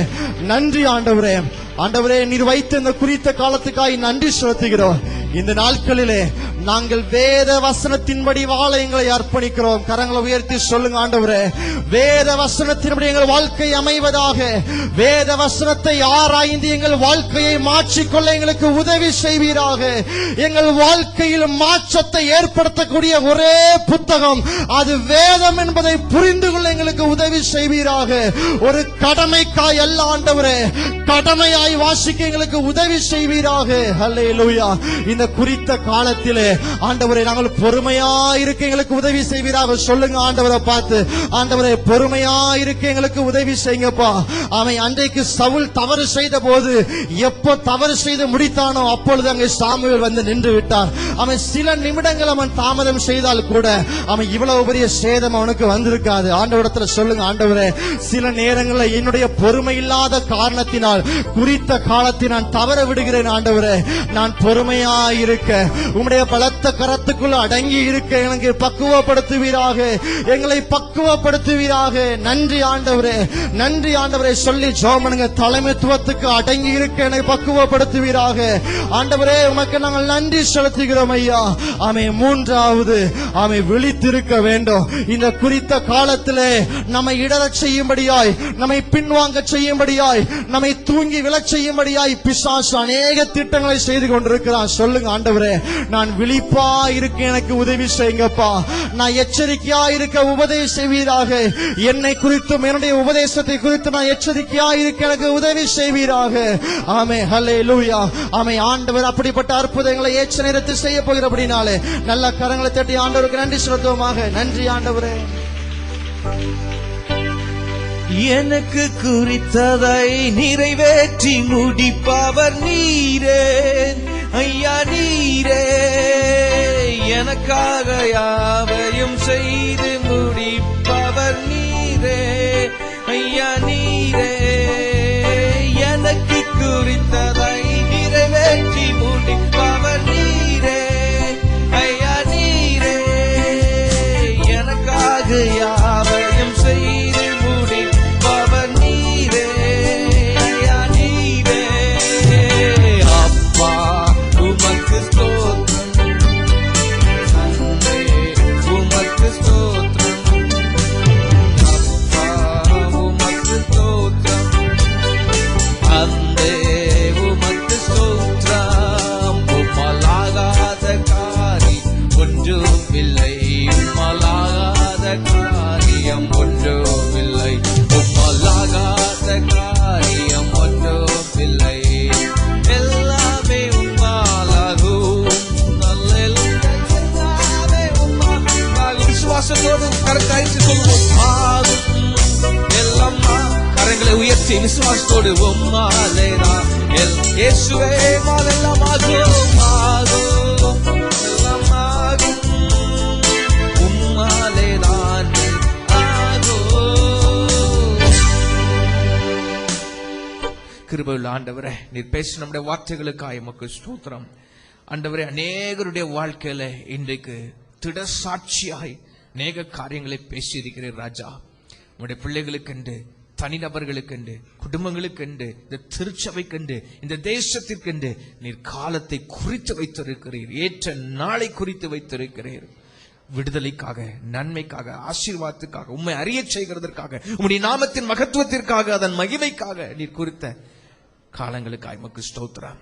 நன்றி ஆண்டவரே. ஆண்டவரே, நீர் வைத்த இந்த குறித்த காலத்துக்காய் நன்றி செலுத்துகிறோம். இந்த நாட்களிலே நாங்கள் வேத வசனத்தின்படி வாழ எங்களை அர்ப்பணிக்கிறோம். கரங்களை உயர்த்தி சொல்லுங்க, ஆண்டவரே, வேத வசனத்தின்படி எங்கள் வாழ்க்கை அமைவதாக. வேத வசனத்தை ஆராய்ந்து எங்கள் வாழ்க்கையை மாற்றிக்கொள்ள எங்களுக்கு உதவி செய்வீராக. எங்கள் வாழ்க்கையில் மாற்றத்தை ஏற்படுத்தக்கூடிய ஒரே புத்தகம் அது வேதம் என்பதை புரிந்து கொள்ள எங்களுக்கு உதவி செய்வீராக. ஒரு கடமைக்காய் அல்ல ஆண்டவரே, கடமையாய் வாசிக்க எங்களுக்கு உதவி செய்வீராக. ஹல்லேலூயா. இந்த குறித்த காலத்திலே ஆண்டவரே, நாங்கள் பொறுமையா இருக்க எங்களுக்கு உதவி செய்வீராக. சொல்லுங்க ஆண்டவரை பார்த்து, ஆண்டவரே, பொறுமையா இருக்க எங்களுக்கு உதவி செய்யுங்கப்பா. அவன் அன்றைக்கு சவுல் தவறு செய்த போது எப்போ தவறு செய்து முடித்தானோ அப்பொழுது அங்கே சாமுவேல் வந்து நின்று விட்டார். அவன் சில நிமிடங்கள் அவன் தாமதம் செய்தால் கூட அவன் இவ்வளவு பெரிய சேதம் அவனுக்கு வந்திருக்காது. ஆண்டவரிடத்துல சொல்லுங்க, ஆண்டவரே, சில நேரங்களில் என்னுடைய பொறுமை இல்லாத காரணத்தினால் குறித்த காலத்தை நான் தவற விடுகிறேன். ஆண்டவரே, நான் பொறுமையா இருக்க உம்முடைய பலத்த கரத்துக்குள்ள அடங்கி இருக்க எனக்கு பக்குவப்படுத்துவீராக. எங்களை பக்குவப்படுத்துவீராக. நன்றி ஆண்டவரே, நன்றி ஆண்டவரே சொல்லி ஜெபம் பண்ணுங்க. தலைமைத்துவத்துக்கு அடங்கி இருக்க என்னை பக்குவப்படுத்துவீராக. ஆண்டவரே, உமக்கு நாங்கள் நன்றி செலுத்துகிறோம் ஐயா. ஆமே. மூன்றாவது, ஆமே, விழித்திருக்க வேண்டும். இந்த குறித்த காலத்திலே நம்மை இடரச் செய்யும்படியாய், நம்மை பின்வாங்க செய்யும்படியாய், நம்மை தூங்கி விழச் செய்யும்படியாய் பிசாசு அநேக திட்டங்களை செய்து கொண்டிருக்கிறான். சொல்லுங்க ஆண்டவரே, நான் விழிப்பா இருக்க எனக்கு உதவி செய்யுங்கப்பா. நான் எச்சரிக்கையா இருக்க உபதேச செய்வீராக. என்னை குறித்தும் என்னுடைய உபதேசத்தை குறித்து நான் எச்சரிக்கையா இருக்க எனக்கு உதவி செய்வீராக. ஆமே. ஹல்லேலூயா. ஆமே. ஆண்டவர் அப்படிப்பட்ட அற்புதங்களை ஏற்ற நேரத்தில் செய்ய போகிறபடினாலே நல்ல கரங்களை தட்டி ஆண்டவருக்கு நன்றி செலுத்துவோமாக. நன்றி ஆண்டவரே. எனக்கு குறித்ததை நிறைவேற்றி முடிப்பவர் நீரே ஐயா, நீரே. எனக்காக யாவையும் செய்து முடிப்பவர் நீரே ஐயா, நீரே. எனக்கு குறித்ததை நிறைவேற்றி முடிப்பவர் நீரே ஐயா, நீரே. எனக்காக யாவையும் செய்து முடிப்பவர் நீரே ஐயா, நீரே. அப்பா உமக்கு ஸ்தோத்திரம், அன்பே உமக்கு ஸ்தோத்திரம். அப்பா உமக்கு ஸ்தோத்திரம், அன்பே உமக்கு ஸ்தோத்திரம். உம்மலாகாத காரியம் ஒன்றும் இல்லை, உம்மலாகாத காரியம் ஒன்றும் இல்லை, உம்மலாகாத காரியம் ஒன்றும் இல்லை. எல்லாமே உம்மாலாகும், எல்லாமே உம்மாலாகும். விசுவாசத்தோடு கரத்தாய்ச்சி சொல்லுவோம், ஆகும் எல்லாம். கரங்களை உயர்த்தி விசுவாசத்தோடு உம்மாலேதான் இயேசுவே எல்லாம் ஆகும், ஆகும் எல்லாம் ஆகும், உம்மாலேதான் ஆகும். கிருபையுள்ள ஆண்டவரே, நீர் பேசி நம்முடைய வார்த்தைகளுக்காக எமக்கு ஸ்தோத்திரம். ஆண்டவரே, அநேகருடைய வாழ்க்கையில இன்றைக்கு திட சாட்சியாய் அநேக காரியங்களை பேசியிருக்கிறீர் ராஜா. உங்களுடைய பிள்ளைகளுக்கென்று, தனிநபர்களுக்கென்று, குடும்பங்களுக்கென்று, இந்த திருச்சபைக்கென்று, இந்த தேசத்திற்கென்று நீர் காலத்தை குறித்து வைத்திருக்கிறீர். ஏற்ற நாளை குறித்து வைத்திருக்கிறீர். விடுதலைக்காக, நன்மைக்காக, ஆசீர்வாதத்துக்காக, உம்மை அறிய செய்கிறதற்காக, உம்முடைய நாமத்தின் மகத்துவத்திற்காக, அதன் மகிமைக்காக நீர் குறித்த காலங்களுக்காக எமக்கு ஸ்தோத்திரம்.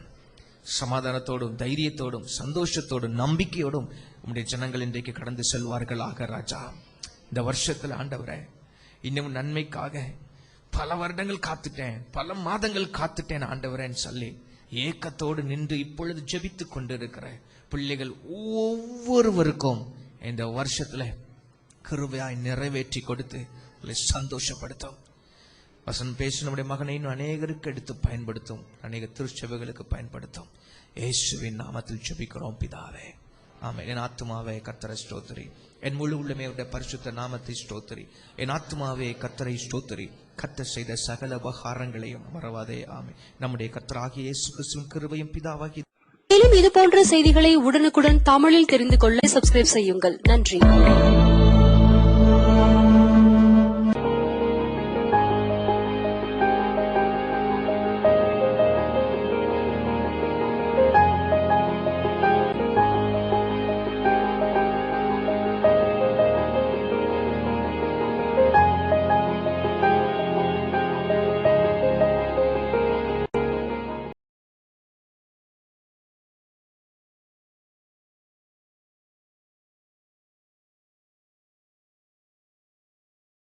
சமாதானத்தோடும், தைரியத்தோடும், சந்தோஷத்தோடும், நம்பிக்கையோடும் உம்முடைய ஜனங்கள் இன்றைக்கு கடந்து செல்வார்களாக ராஜா. இந்த வருஷத்துல ஆண்டவரே, இன்னும் நன்மைக்காக பல வருடங்கள் காத்துட்டேன், பல மாதங்கள் காத்துட்டேன் ஆண்டவரேன்னு சொல்லி ஏக்கத்தோடு நின்று இப்பொழுது ஜெபித்துக் கொண்டிருக்கிற பிள்ளைகள் ஒவ்வொருவருக்கும் இந்த வருஷத்துல கிருபையாய் நிறைவேற்றி கொடுத்து சந்தோஷப்படுத்தும். வசனம் பேசி நம்முடைய மகனை இன்னும் அநேகருக்கு எடுத்து பயன்படுத்தும், அநேக திருச்சபைகளுக்கு பயன்படுத்தும். இயேசுவின் நாமத்தில் ஜெபிக்கிறோம் பிதாவே, ஆமென். என் ஆத்துமாவே கர்த்தரை ஸ்தோத்திரி, என் முழு உள்ளமே பரிசுத்த நாமத்தை ஸ்தோத்திரி. என் ஆத்துமாவே கர்த்தரை ஸ்தோத்திரி, கர்த்தர் செய்த சகல உபகாரங்களையும் மறவாதே. ஆமென். நம்முடைய கர்த்தராகிய இயேசு கிறிஸ்துவின் கிருபையும் பிதாவாகிய மேலும் இது போன்ற செய்திகளை உடனுக்குடன் தமிழில் தெரிந்து கொள்ள சப்ஸ்கிரைப் செய்யுங்கள். நன்றி.